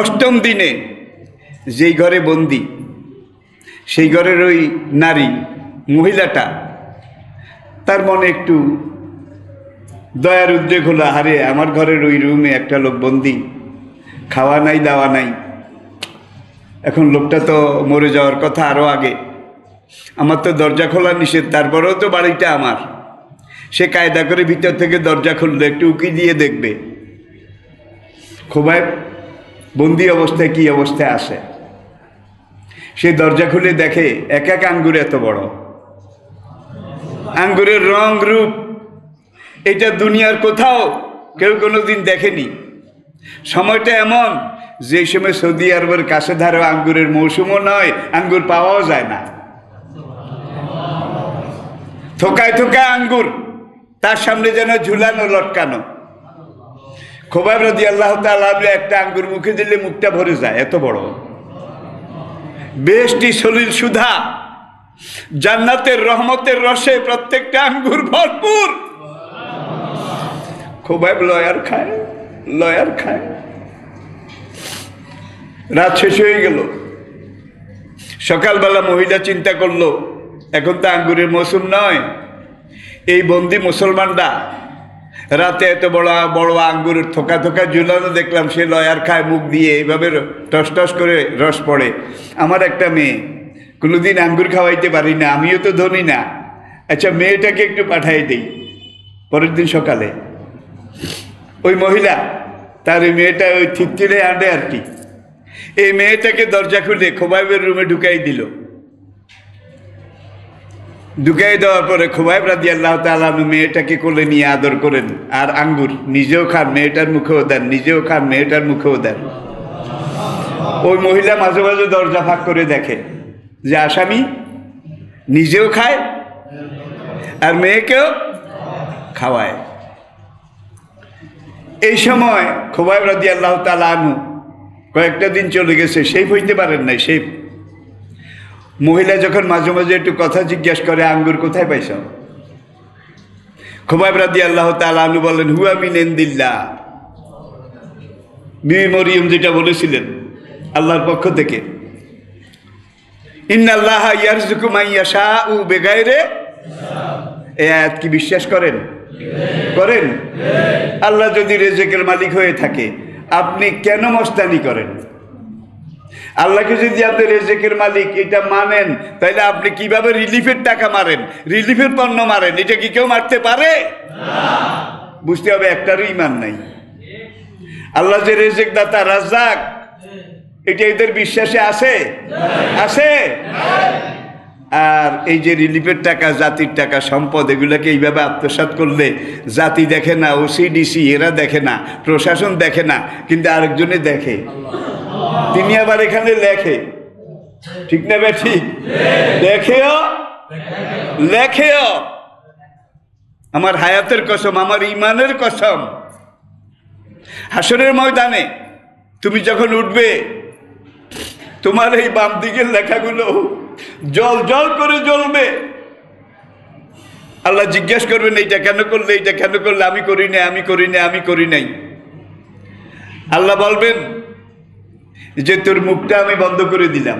8ম দিনে যেই ঘরে বন্দি, সেই ঘরের ওই নারী মহিলাটা, তার মনে একটু দয়ার উদ্রেক হলো, আরে আমার ঘরের ওই রুমে একটা লোক বন্দি, খাওয়া নাই, দাওয়া নাই, এখন লোকটা তো মরে যাওয়ার কথা আরও আগে, আমার তো দরজা খোলা নিষেধ, তারপরেও তো বাড়িটা আমার। সে কায়দা করে ভিতর থেকে দরজা খুললো, একটু উকি দিয়ে দেখবে খুবাইব বন্দি অবস্থায় কি অবস্থায় আসে। সে দরজা খুলে দেখে এক এক আঙ্গুর এত বড়, আঙ্গুরের রং রূপ এটা দুনিয়ার কোথাও কেউ কোনোদিন দেখেনি। সময়টা এমন যে সময় সৌদি আরবের কাছে ধারে আঙ্গুরের মৌসুমও নয়, আঙ্গুর পাওয়াও যায় না, থোকায় থোকায় আঙ্গুর তার সামনে যেন ঝুলানো লটকানো। খুবাইব রাদিয়াল্লাহু তাআলা একটা আঙ্গুর মুখে দিলে মুখটা ভরে যায়, এত বড়, বেশটি সলিল সুধা, জান্নাতের রহমতের রসে প্রত্যেকটা আঙ্গুর ভরপুর। খুবাইব লয়ার খায়, লয়ার খায়। রাত শেষ হয়ে গেল, সকালবেলা মহিলা চিন্তা করলো এখন তো আঙ্গুরের মৌসুম নয়, এই বন্দি মুসলমানরা রাতে এত বড় বড় আঙ্গুরের থোকা থোকা ঝুলানো দেখলাম, সে লয়ার খায় মুখ দিয়ে, এইভাবে টস টস করে রস পড়ে। আমার একটা মেয়ে, কোনোদিন আঙ্গুর খাওয়াইতে পারি না, আমিও তো ধনী না, আচ্ছা মেয়েটাকে একটু পাঠাই দিই। পরের দিন সকালে ওই মহিলা তার ওই মেয়েটা ওই থিতকিরে আনবে আর কি, এই মেয়েটাকে দরজা খুলে খুবাইবের রুমে ঢুকাই দিল। ঢুকাই দেওয়ার পরে খুবাইব রাদিয়াল্লাহু তাআলা মেয়েটাকে কোলে নিয়ে আদর করেন, আর আঙ্গুর নিজেও খান, মেয়েটার মুখেও দেন, নিজেও খান, মেয়েটার মুখেও দেন। ওই মহিলা মাঝে মাঝে দরজা ফাঁক করে দেখে যে আসামি নিজেও খায় আর মেয়েকেও খাওয়ায়। এই সময় খুবাইব রাদিয়াল্লাহু তাআলা আনহু কয়েকটা দিন চলে গেছে, সেই হইতে পারেন নাই। সেই মহিলা যখন মাঝে মাঝে একটু কথা জিজ্ঞাসা করে, আঙ্গুর কোথায় পাইছ? খুবাইব রাদিয়াল্লাহু তাআলা আনহু বলেন, হুয়া মিন ইনদিল্লাহ। বিবি মরিয়ম যেটা বলেছিলেন আল্লাহর পক্ষ থেকে, ইন্নাল্লাহা ইয়ারযুকু মান ইয়াশাউ বিগাইরি এই আয়াত কি বিশ্বাস করেন? করেন? আল্লাহ যদি রেজেকের মালিক হয়ে থাকে, আপনি কেন মস্তানি করেন? আল্লাহকে যদি আপনি রেজেকের মালিক এটা মানেন, তাহলে আপনি কিভাবে রিলিফের টাকা মারেন, রিলিফের পণ্য মারেন? এটা কি কেউ মারতে পারে? বুঝতে হবে একটারও ইমান নাই। আল্লাহ যে রেজেক দাতা, রাজ্জাক, এটা এদের বিশ্বাসে আছে? আছে। আর এই যে রিলিফের টাকা, জাতির টাকা, সম্পদ, এগুলোকে এইভাবে আত্মসাৎ করলে জাতি দেখে না, ওসিডিসি এরা দেখে না, প্রশাসন দেখে না, কিন্তু আরেকজনে দেখে। তিনি আবার এখানে লেখে, ঠিক না? ঠিক দেখেও লেখেও। আমার হায়াতের কসম, আমার ইমানের কসম, হাসরের ময়দানে তুমি যখন উঠবে, তোমার এই বাম দিকের লেখাগুলো জল জল করে জ্বলবে। আল্লাহ জিজ্ঞেস করবেন, এইটা কেন করলে, এইটা কেন করলে? আমি করি নাই, আমি করি নাই, আমি করি নাই। আল্লাহ বলবেন যে তোর মুখটা আমি বন্ধ করে দিলাম।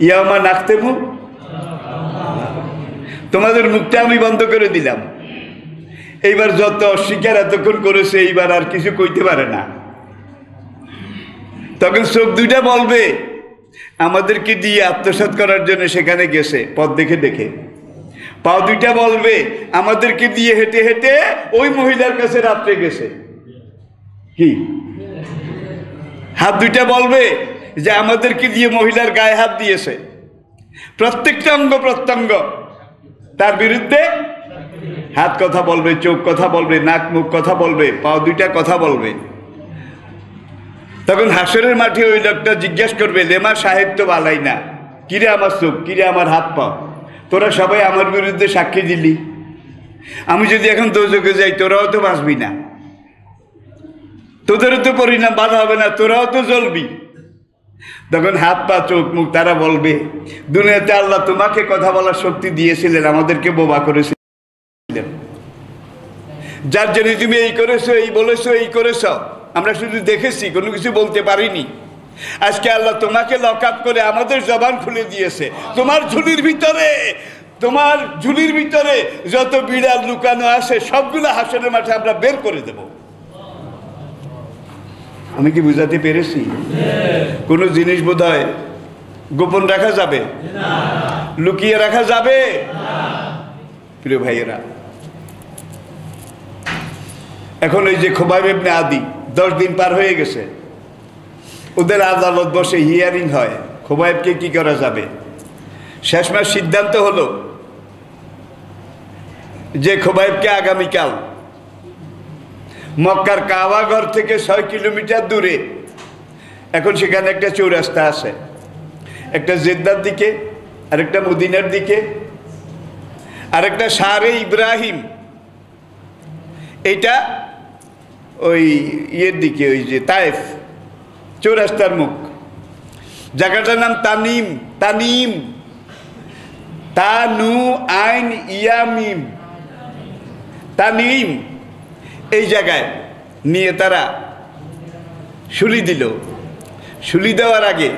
ইয়ামা নাকতে মুখ, তোমাদের মুখটা আমি বন্ধ করে দিলাম। এইবার যত অস্বীকার এতক্ষণ করেছে, এইবার আর কিছু কইতে পারে না। তখন চোখ দুইটা বলবে, আমাদেরকে দিয়ে আত্মসাৎ করার জন্য সেখানে গেছে, পথ দেখে দেখে। পাও দুইটা বলবে, আমাদেরকে দিয়ে হেঁটে হেঁটে ওই মহিলার কাছে রাত্রে গেছে। কি? হাত দুইটা বলবে যে আমাদেরকে দিয়ে মহিলার গায়ে হাত দিয়েছে। প্রত্যেকটা অঙ্গ প্রত্যঙ্গ তার বিরুদ্ধে। হাত কথা বলবে, চোখ কথা বলবে, নাক মুখ কথা বলবে, পাও দুইটা কথা বলবে। তখন হাসরের মাঠে ওই লোকটা জিজ্ঞাসা করবে, লেমা সাহেব তো বালাই না, কিরে আমার চোখ, কিরে আমার হাত পা, তোরা সবাই আমার বিরুদ্ধে সাক্ষী দিলি। আমি যদি এখন দোজখে যাই, তোরাও তো বাঁচবি না, তোদেরও তো পরিণাম ভালো হবে না, তোরাও তো জ্বলবি। তখন হাত পা চোখ মুখ তারা বলবে, দুনিয়াতে আল্লাহ তোমাকে কথা বলার শক্তি দিয়েছিলেন, আমাদেরকে বোবা করেছিলেন, যার জন্য তুমি এই করেছো, এই বলেছো, এই করেছ, আমরা শুধু দেখেছি, কোনো কিছু বলতে পারিনি। আজকে আল্লাহ তোমাকে লক আপ করে আমাদের জবান খুলে দিয়েছে। তোমার ঝুলির ভিতরে যত বিড়াল লুকানো আছে, সবগুলো হাসরের মাঠে আমরা বের করে দেব। আমি কি বুঝাতে পেরেছি? কোনো জিনিস বোধহয় গোপন রাখা যাবে, লুকিয়ে রাখা যাবে? প্রিয় ভাইয়েরা, এখন ওই যে খোবাইব ইবনে আদি, 10 দিন পার হয়ে গেছে, ওদের আদালত বসে, হিয়ারিং হয়, খোবাইবকে কি করা যাবে। শেষমেশ সিদ্ধান্ত হলো যে খোবাইবকে আগামীকাল মক্কার কাবা ঘর থেকে 6 কিলোমিটার দূরে, এখন সেখানে একটা চৌরাস্তা আছে, একটা জেদ্দার দিকে, আরেকটা মদিনার দিকে, আরেকটা শারে ইব্রাহিম, এইটা ওই ইয়ের দিকে, ওই যে তায়েফ, চৌরাস্তার মুখ। জায়গাটার নাম তানিম, তানিম, তানু আইন ইয়ামিম, তানিম। এই জায়গায় নিয়ে তারা শুলি দিল। শুলি দেওয়ার আগে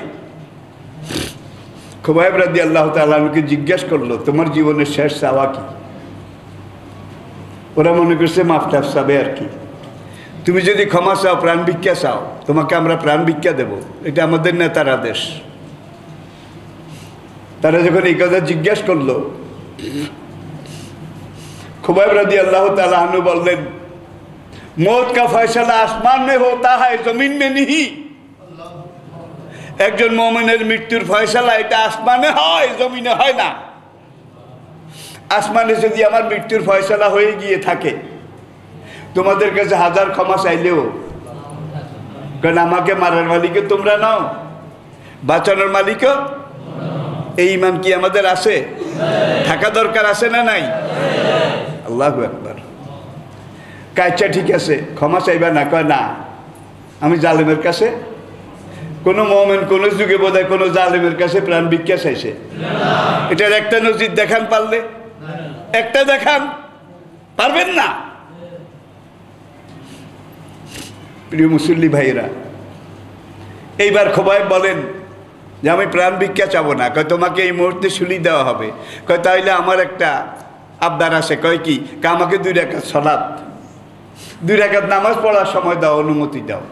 খোবাইব রাদিয়াল্লাহু তাআলা আনহুকে জিজ্ঞাসা করলো, তোমার জীবনের শেষ চাওয়া কি? ওরা মনে করছে মাফ টাফ চাবে আর কি। তুমি যদি ক্ষমা চাও, প্রাণ ভিক্ষা চাও, তোমাকে আমরা প্রাণ ভিক্ষা দেব, এটা আমাদের নেতার আদেশ। তারা যখন এই কথা জিজ্ঞাসা করলো, খোবাইব রাদিয়াল্লাহু তাআলা আনহু বললেন, মौत का फैसला आसमान में होता है, जमीन में नहीं। একজন মুমিনের মৃত্যুর ফয়সালা এটা আসমানে হয়, জমিনে হয় না। আসমানে যদি আমার মৃত্যুর ফয়সালা হয়ে গিয়ে থাকে, তোমাদের কাছে হাজার ক্ষমা চাইলেও, কারণ আমাকে মারার মালিকও তোমরা নাও, বাঁচানোর মালিকও। এই ঈমান কি আমাদের আছে? থাকা দরকার আছে না নাই? আল্লাহু আকবার। কাইচা ঠিক আছে, ক্ষমা চাইবা না? কয় না, আমি জালেমের কাছে, কোনো মুমিন কোন যুগে বোধহয় কোনো জালেমের কাছে প্রাণ ভিক্ষা চাইছে? এটার একটা নজির দেখান পারলে, একটা দেখান, পারবেন না? প্রিয় মুসল্লি ভাইরা, এইবার খোবাইব বলেন, যে আমি প্রাণ ভিক্ষা চাবো না, কয় তোমাকে এই মুহূর্তে শুলি দেওয়া হবে। কয় তাইলে আমার একটা আবদার আছে। কয় কি? আমাকে 2 রাকাত সালাত, 2 রাকাত নামাজ পড়ার সময় দাও, অনুমতি দাও।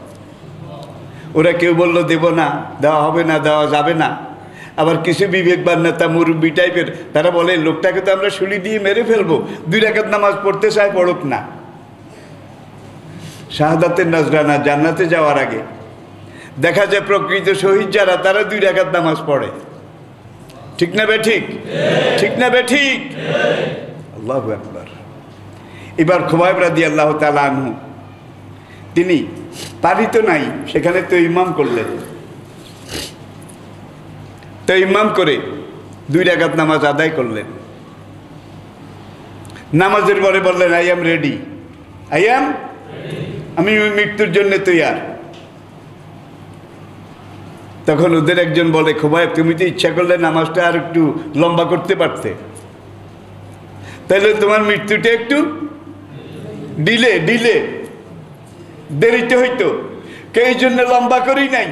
ওরা কেউ বললো দেব না, দেওয়া হবে না, দেওয়া যাবে না। আবার কিছু বিবেকবান নেতা মুরব্বী টাইপের তারা বলে লোকটাকে তো আমরা শুলি দিয়ে মেরে ফেলবো, 2 রাকাত নামাজ পড়তে চায়, পড়ুক না। শাহাদাতের নজরানা জান্নাতে যাওয়ার আগে দেখা যায় প্রকৃত শহীদ যারা, তারা 2 রাকাত নামাজ পড়ে। ঠিক না বে ঠিক? ঠিক না বে ঠিক? আল্লাহু আকবার। এবার খুবাইব রাদিয়াল্লাহু তাআলা আনহু, তিনি পানি তো নাই, সেখানে তো ইমাম করলেন। তো ইমাম করে 2 রাকাত নামাজ আদায় করলেন। নামাজের পরে বললেন আই এম রেডি, আমি মৃত্যুর জন্য তৈয়ার। তখন ওদের একজন বলে, খুবাইব তুমি তো ইচ্ছা করলে নামাজটা আর একটু লম্বা করতে পারতে, তাহলে তোমার মৃত্যুটা একটু দেরিতে হইতো, এই জন্য লম্বা করি নাই।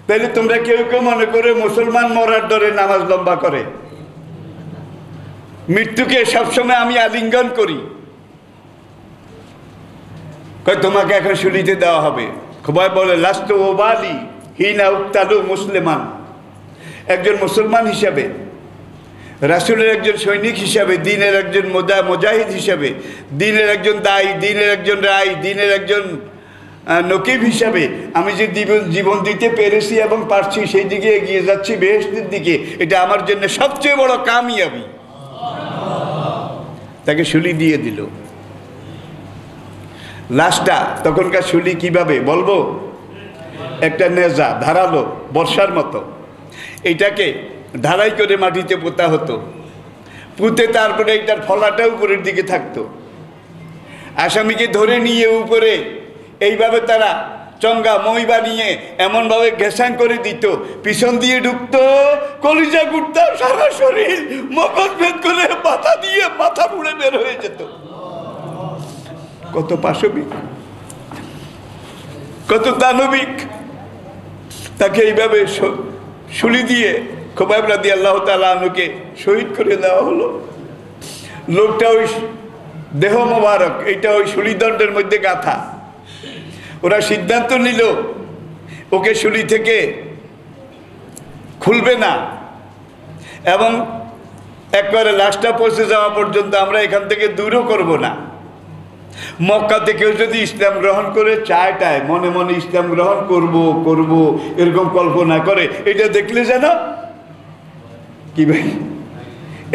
তাহলে তোমরা কেউ কেউ মনে করে মুসলমান মরার ডরে নামাজ লম্বা করে, মৃত্যুকে সবসময় আমি আলিঙ্গন করি। কয় তোমাকে এখন শুলিতে দেওয়া হবে। খুবাইব বলে লাস্তু ওবালি হিনা উক্তালু মুসলিমান, একজন মুসলমান হিসাবে, রাসূলের একজন সৈনিক হিসাবে, দিনের একজন মুজাহিদ হিসাবে, দিনের একজন দায়ী, দিনের একজন রায়, দিনের একজন নকিব হিসাবে আমি যে জীবন দিতে পেরেছি এবং পারছি, সেই দিকে এগিয়ে যাচ্ছি বেহেশতের দিকে, এটা আমার জন্য সবচেয়ে বড় কামিয়াবি। তাকে শুলি দিয়ে দিল। লাশটা, তখনকার শুলি কিভাবে বলবো, একটা নেজা ধারালো বর্ষার মতো, এটাকে ঢালাই করে মাটিতে পোতা হতো, পুঁতে তারপরে এটার ফলাটা উপরের দিকে থাকতো। আসামিকে ধরে নিয়ে উপরে এইভাবে তারা চঙ্গা মই বানিয়ে এমনভাবে ঘেঁষাং করে দিত, পিছন দিয়ে ঢুকতো, কলিজা গুড়তাম সারা শরীর, মগজ ভেদ করে মাথা দিয়ে মাথা পুড়ে বের হয়ে যেত। কত পাশবিক, কত দানবিক। তাকে এইভাবে শুলি দিয়ে খুবাইব রাদিয়াল্লাহু তাআলা আনহুকে শহীদ করে দেওয়া হলো। লোকটা ওই দেহ মোবারক, এইটা ওই শুলিদণ্ডের মধ্যে গাঁথা। ওরা সিদ্ধান্ত নিল ওকে শুলি থেকে খুলবে না, এবং একবারে লাশটা পৌঁছে যাওয়া পর্যন্ত আমরা এখান থেকে দূরও করব না। মক্কা থেকেও যদি ইসলাম গ্রহণ করে চায়টায় মনে মনে ইসলাম গ্রহণ করব এরকম কল্পনা করে, এটা দেখলে যেন কি ভাই,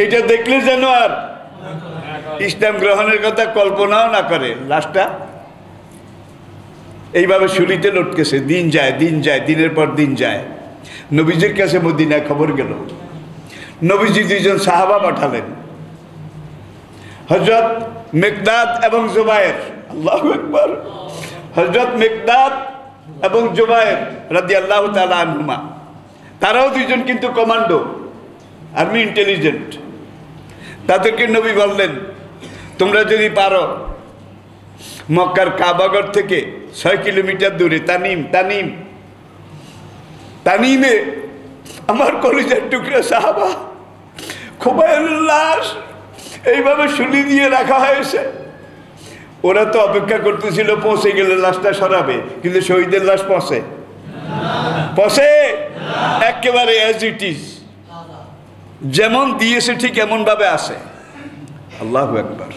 এটা দেখলে যেন আর ইসলাম গ্রহণের কথা কল্পনাও না করে। লাশটা এইভাবে শুলিতে লটকেছে, দিন যায়, দিনের পর দিন যায়। নবীজির কাছে মদিনায় খবর গেল। নবীজি 2 জন সাহাবা পাঠালেন, হযরত মিকদাদ এবং জুবায়ের। আল্লাহু আকবার। হযরত মিকদাদ এবং জুবায়ের রাদিয়াল্লাহু তাআলা আনহুমা, তারাও 2 জন কিন্তু কমান্ডো, আর্মি ইন্টেলিজেন্ট। তাদেরকে নবী বললেন, তোমরা যদি পারো মক্কার কাবাগর থেকে 6 কিলোমিটার দূরে তানিমে আমার কলিজার টুকরা সাহাবা খুবাইবের লাশ এইভাবে শুলি দিয়ে রাখা হয়েছে। ওরা তো অপেক্ষা করতেছিল পৌঁছে গেলে লাশটা সরাবে, কিন্তু শহীদের লাশ পৌঁছে একেবারে অ্যাজ ইট ইজ, যেমন দিয়েছে ঠিক এমন ভাবে আসে। আল্লাহু আকবার।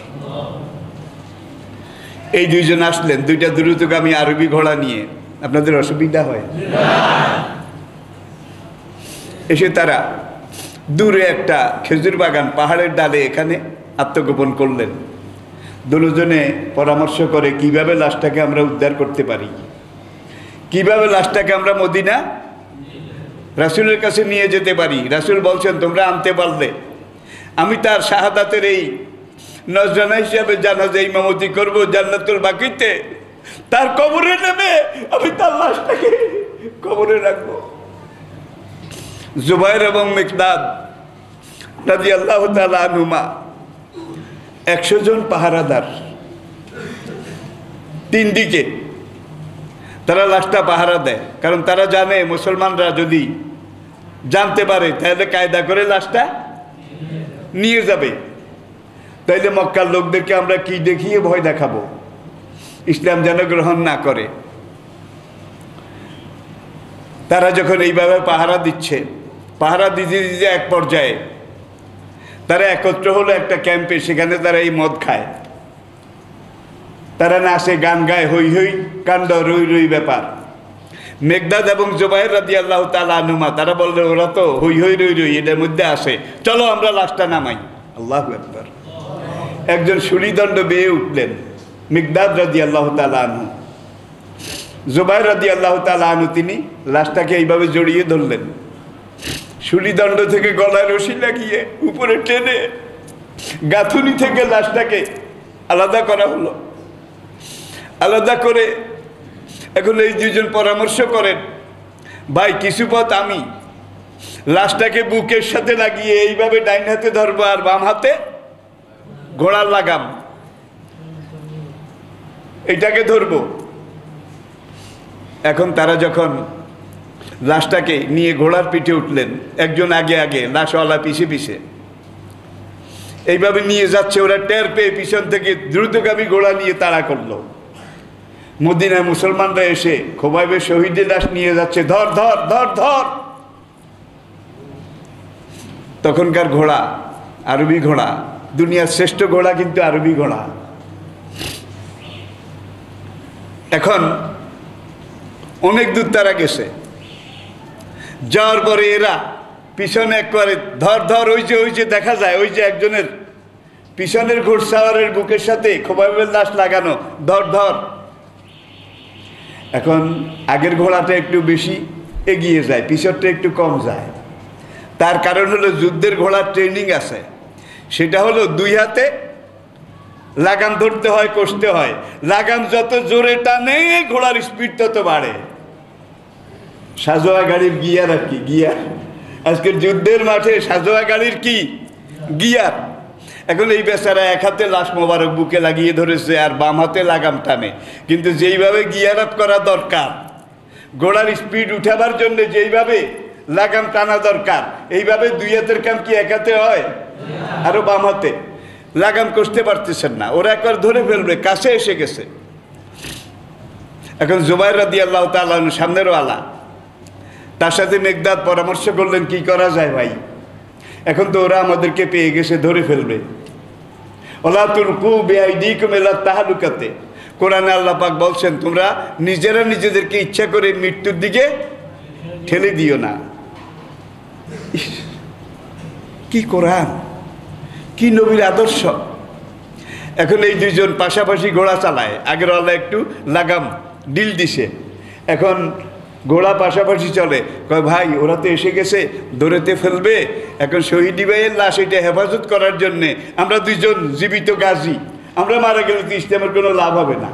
এই 2 জন আসলেন, 2টা দ্রুতগামী আরবি ঘোড়া নিয়ে। আপনাদের অসুবিধা হয়? এসে তারা দূরে একটা খেজুর বাগান, পাহাড়ের ডালে, এখানে আত্মগোপন করলেন। দুজনে পরামর্শ করে কিভাবে লাশটাকে আমরা উদ্ধার করতে পারি, কিভাবে লাশটাকে আমরা মদিনা রাসূলের কাছে নিয়ে যেতে পারি। রাসূল বলছেন, তোমরা আনতে পারলে আমি তার শাহাদাতের এই নজরানা হিসাবে জানাজা ইমামতি করব জান্নাতুল বাকিতে, তার কবরে নেমে আমি তার লাশটাকে কবরে রাখবো। জুবায়ের এবং মিকদাদ রাদিয়াল্লাহু তাআলা আনহুমা 100 জন পাহারাদার, 3 দিকে তারা লাশটা পাহারা দেয়। কারণ তারা জানে মুসলমানরা যদি জানতে পারে তাহলে কায়দা করে লাশটা নিয়ে যাবে। তাইলে মক্কার লোকদেরকে আমরা কি দেখিয়ে ভয় দেখাবো? ইসলাম যেন গ্রহণ না করে। তারা যখন এইভাবে পাহারা দিচ্ছে, পাহারা দিতে দিতে এক পর্যায়ে তারা একত্র হলো একটা ক্যাম্পে। সেখানে তারা এই মদ খায়, তারা নাচে, গান গায়, হই হই কাণ্ড, রই রই ব্যাপার। মেঘদাদ এবং জুবাইর রাদিয়াল্লাহু তাআলা আনহুমা তারা বললেন, ওরা তো হই হই রই রই এটার মধ্যে আসে, চলো আমরা লাশটা নামাই। আল্লাহু আকবার। একজন সুরিদণ্ড বেয়ে উঠলেন, মেঘদাদ রাদিয়াল্লাহু তাআলা আনহু। জুবাইর রাদিয়াল্লাহু তাআলা আনহু তিনি লাশটাকে এইভাবে জড়িয়ে ধরলেন, সুরিদণ্ড থেকে গলায় রশি লাগিয়ে উপরে টেনে গাঁথুনি থেকে লাশটাকে আলাদা করা হলো। আলাদা করে এখন এই দুজন পরামর্শ করেন, ভাই কিছু পথ আমি লাশটাকে বুকের সাথে লাগিয়ে এইভাবে ডাইন হাতে ধরবো আর বাম হাতে ঘোড়ার লাগাম, এটাকে ধরবো। এখন তারা যখন লাশটাকে নিয়ে ঘোড়ার পিঠে উঠলেন, একজন আগে আগে, লাশওয়ালা পিছে পিছে এইভাবে নিয়ে যাচ্ছে। ওরা টের পেয়ে পিছন থেকে দ্রুতগামী ঘোড়া নিয়ে তাড়া করলো। মদিনায় মুসলমানরা এসে খোবাইবের শহীদের লাশ নিয়ে যাচ্ছে, ধর ধর ধর ধর। তখনকার ঘোড়া আরবি ঘোড়া, দুনিয়ার শ্রেষ্ঠ ঘোড়া কিন্তু আরবি ঘোড়া। এখন অনেক দূর তারা গেছে, যাওয়ার পরে এরা পিছনে একবারে ধর ধর, ওই যে দেখা যায় ওই যে একজনের পিছনের ঘোড়সাওয়ারের বুকের সাথে খোবাইবের লাশ লাগানো, ধর ধর। এখন আগের ঘোড়াটা একটু বেশি এগিয়ে যায়, পিছরটা একটু কম যায়। তার কারণ হলো যুদ্ধের ঘোড়ার ট্রেনিং আছে, সেটা হলো দুই হাতে লাগাম ধরতে হয়, কষতে হয়। লাগাম যত জোরে টানে ঘোড়ার স্পিড তত বাড়ে। সাজোয়া গাড়ির গিয়ার আর কি, গিয়ার। আজকের যুদ্ধের মাঠে সাজোয়া গাড়ির কি গিয়ার। এখন এই বেচারা এক হাতে লাশ মোবারক বুকে লাগিয়ে ধরেছে আর বাম হাতে লাগাম টানে, কিন্তু যেইভাবে গিয়ার আপ করা দরকার, ঘোড়ার স্পিড উঠাবার জন্য যেইভাবে লাগাম টানা দরকার, এইভাবে দুই হাতের কাম কি এক হাতে হয়? আরো বাম হাতে লাগাম কষতে পারতেছেন না, ওরা একবার ধরে ফেলবে, কাছে এসে গেছে। এখন জুবাইর রাদিয়াল্লাহু তাআলা সামনের ওয়ালা, তার সাথে মেঘদাদ পরামর্শ করলেন কি করা যায় ভাই, এখন তো ওরা আমাদেরকে পেয়ে গেছে, ধরে ফেলবে। ওয়ালা তুলকু বিআইদিকুম ইলা তাহলুকাতে, কোরআনে আল্লাহ পাক বলছেন তোমরা নিজেরা নিজেদেরকে ইচ্ছা করে মৃত্যুর দিকে ঠেলে দিও না। কি কোরআন, কি নবীর আদর্শ। এখন এই দুইজন পাশাপাশি ঘোড়া চালায়, আগের ওয়ালা একটু লাগাম ডিল দিছে, এখন ঘোড়া পাশাপাশি চলে। কয় ভাই ওরা তো এসে গেছে, ধরেতে ফেলবে। এখন শহীদ ভাইয়ের লাশ এটা হেফাজত করার জন্যে আমরা দুইজন জীবিত গাজী, আমরা মারা গেলে তো ইসলামের কোনো লাভ হবে না।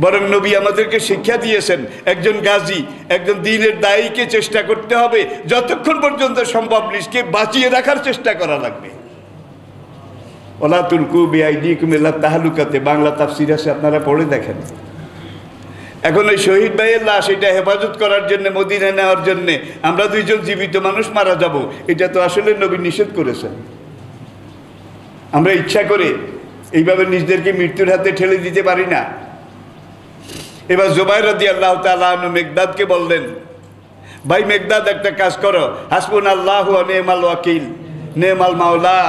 বরং নবী আমাদেরকে শিক্ষা দিয়েছেন একজন গাজী, একজন দ্বীনের দায়ীকে চেষ্টা করতে হবে যতক্ষণ পর্যন্ত সম্ভব নিজকে বাঁচিয়ে রাখার চেষ্টা করা লাগবে। ওয়ালা তুলকু বিআইদিকুম ইলা তাহলুকাতে, বাংলা তাফসীর আছে, আপনারা পড়ে দেখেন। এখন ওই শহীদ ভাইয়ের লাশ এটা হেফাজত করার জন্য, মদিনায় নেওয়ার জন্যে আমরা দুইজন জীবিত মানুষ মারা যাব, এটা তো আসলে নবী নিষেধ করেছেন। আমরা ইচ্ছা করে এইভাবে নিজেদেরকে মৃত্যুর হাতে ঠেলে দিতে পারি না। এবার জুবাইর রাদিয়াল্লাহু তাআলা আনহু মেঘদাদকে বললেন, ভাই মেঘদাদ একটা কাজ করো, হাসবুনাল্লাহু ওয়া নি'মাল ওয়াকিল, নি'মাল মাওলা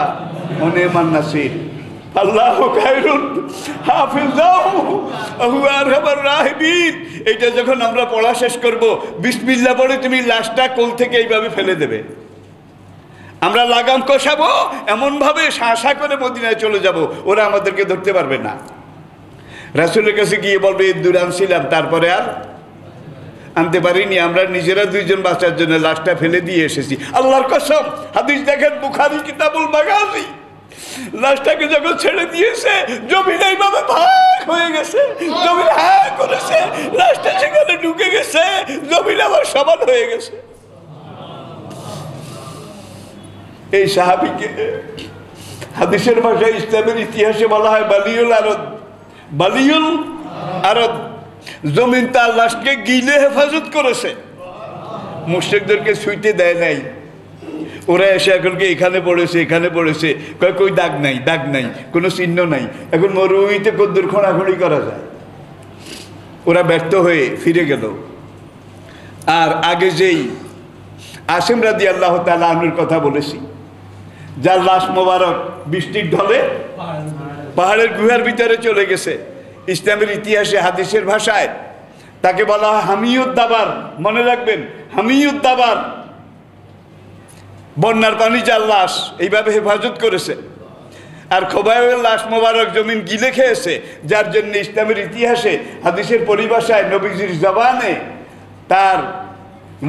ওয়া নি'মান নাসির, আল্লাহু খায়রুন হাফিজাহু ওয়া হুয়া আরহামুর রাহিমিন। এটা যখন আমরা পড়া শেষ করব, বিসমিল্লাহ পড়ে তুমি লাশটা কোল থেকে এইভাবে ফেলে দেবে, আমরা লাগাম কষাবো, এমনভাবে শাঁসা করে মদিনায় চলে যাব, ওরা আমাদেরকে ধরতে পারবে না। রাসূলের কাছে গিয়ে বলবে দূর আনছিলাম, তারপরে আর আনতে পারিনি, আমরা নিজেরা দুইজন বাঁচার জন্য লাশটা ফেলে দিয়ে এসেছি। আল্লাহর কসম, হাদিস দেখেন বুখারী কিতাবুল মাগাজি, লাশটাকে যখন ছেড়ে দিয়েছে জমিন এইভাবে ভাগ হয়ে গেছে, জমিন হ্যাঁ করেছে, লাশটা সেখানে ঢুকে গেছে, জমিন আবার সমান হয়ে গেছে। এই সাহাবীকে হাদিসের ভাষায় ইসলামের ইতিহাসে বলা হয় বালিউল আরদ, বালিউল আরদ। জমিন তার লাশকে গিলে হেফাজত করেছে, মুশরিকদেরকে ছুঁইতে দেয় নাই। ওরা এসে এখন কি এখানে পড়েছে, কয় কই দাগ নাই, কোনো চিহ্ন নাই। এখন মরুভূমিতে কদ্দুর খোঁড়াখুঁড়ি করা যায়। ওরা ব্যর্থ হয়ে ফিরে গেল। আর আগে যেই আসিম রাদিয়াল্লাহু তাআলা আনহুর কথা বলেছি, যার লাশ মোবারক বৃষ্টির ঢলে পাহাড়ের গুহার ভিতরে চলে গেছে, ইসলামের ইতিহাসে হাদিসের ভাষায় তাকে বলা হয় হামিউদ্দাবার। মনে রাখবেন, হামিউদ্দাবার, বন্যার পানি যার লাশ এইভাবে হেফাজত করেছে। আর খোবাইবের লাশ মোবারক জমিন গিলে খেয়েছে, যার জন্য ইসলামের ইতিহাসে হাদিসের পরিভাষায় নবীজির জবানে তার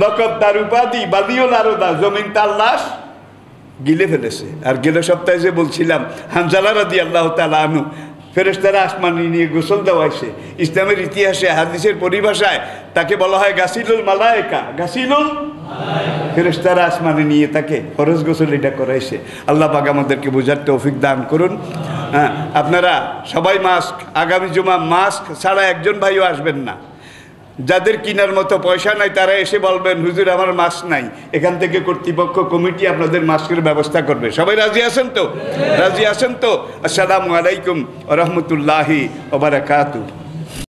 লকব, তার উপাধি বাদিউল আরদা, জমিন তার লাশ গিলে ফেলেছে। আর গেল সপ্তাহে যে বলছিলাম হানজালা রাদিয়াল্লাহু তাআলা আনহু ফেরেশতারা আসমানে নিয়ে গোসল দেওয়াইছে। ইসলামের ইতিহাসে হাদিসের পরিভাষায় তাকে বলা হয় গাসিলুল মালায়েকা, গাসিলুল ফেরেশতারা আসমানে নিয়ে তাকে ফরজ গোসল এটা করাইছে। আল্লাহ পাক আমাদেরকে বোঝার তৌফিক দান করুন। হ্যাঁ, আপনারা সবাই মাস্ক, আগামী জুমা মাস্ক ছাড়া একজন ভাইও আসবেন না। যাদের কিনার মতো পয়সা নাই তারা এসে বলবেন হুজুর আমার মাস্ক নাই, এখান থেকে কর্তৃপক্ষ কমিটি আপনাদের মাস্কের ব্যবস্থা করবে। সবাই রাজি আছেন তো? রাজি আছেন তো? আসসালামু আলাইকুম ওয়া রাহমাতুল্লাহি ওয়া বারাকাতুহু।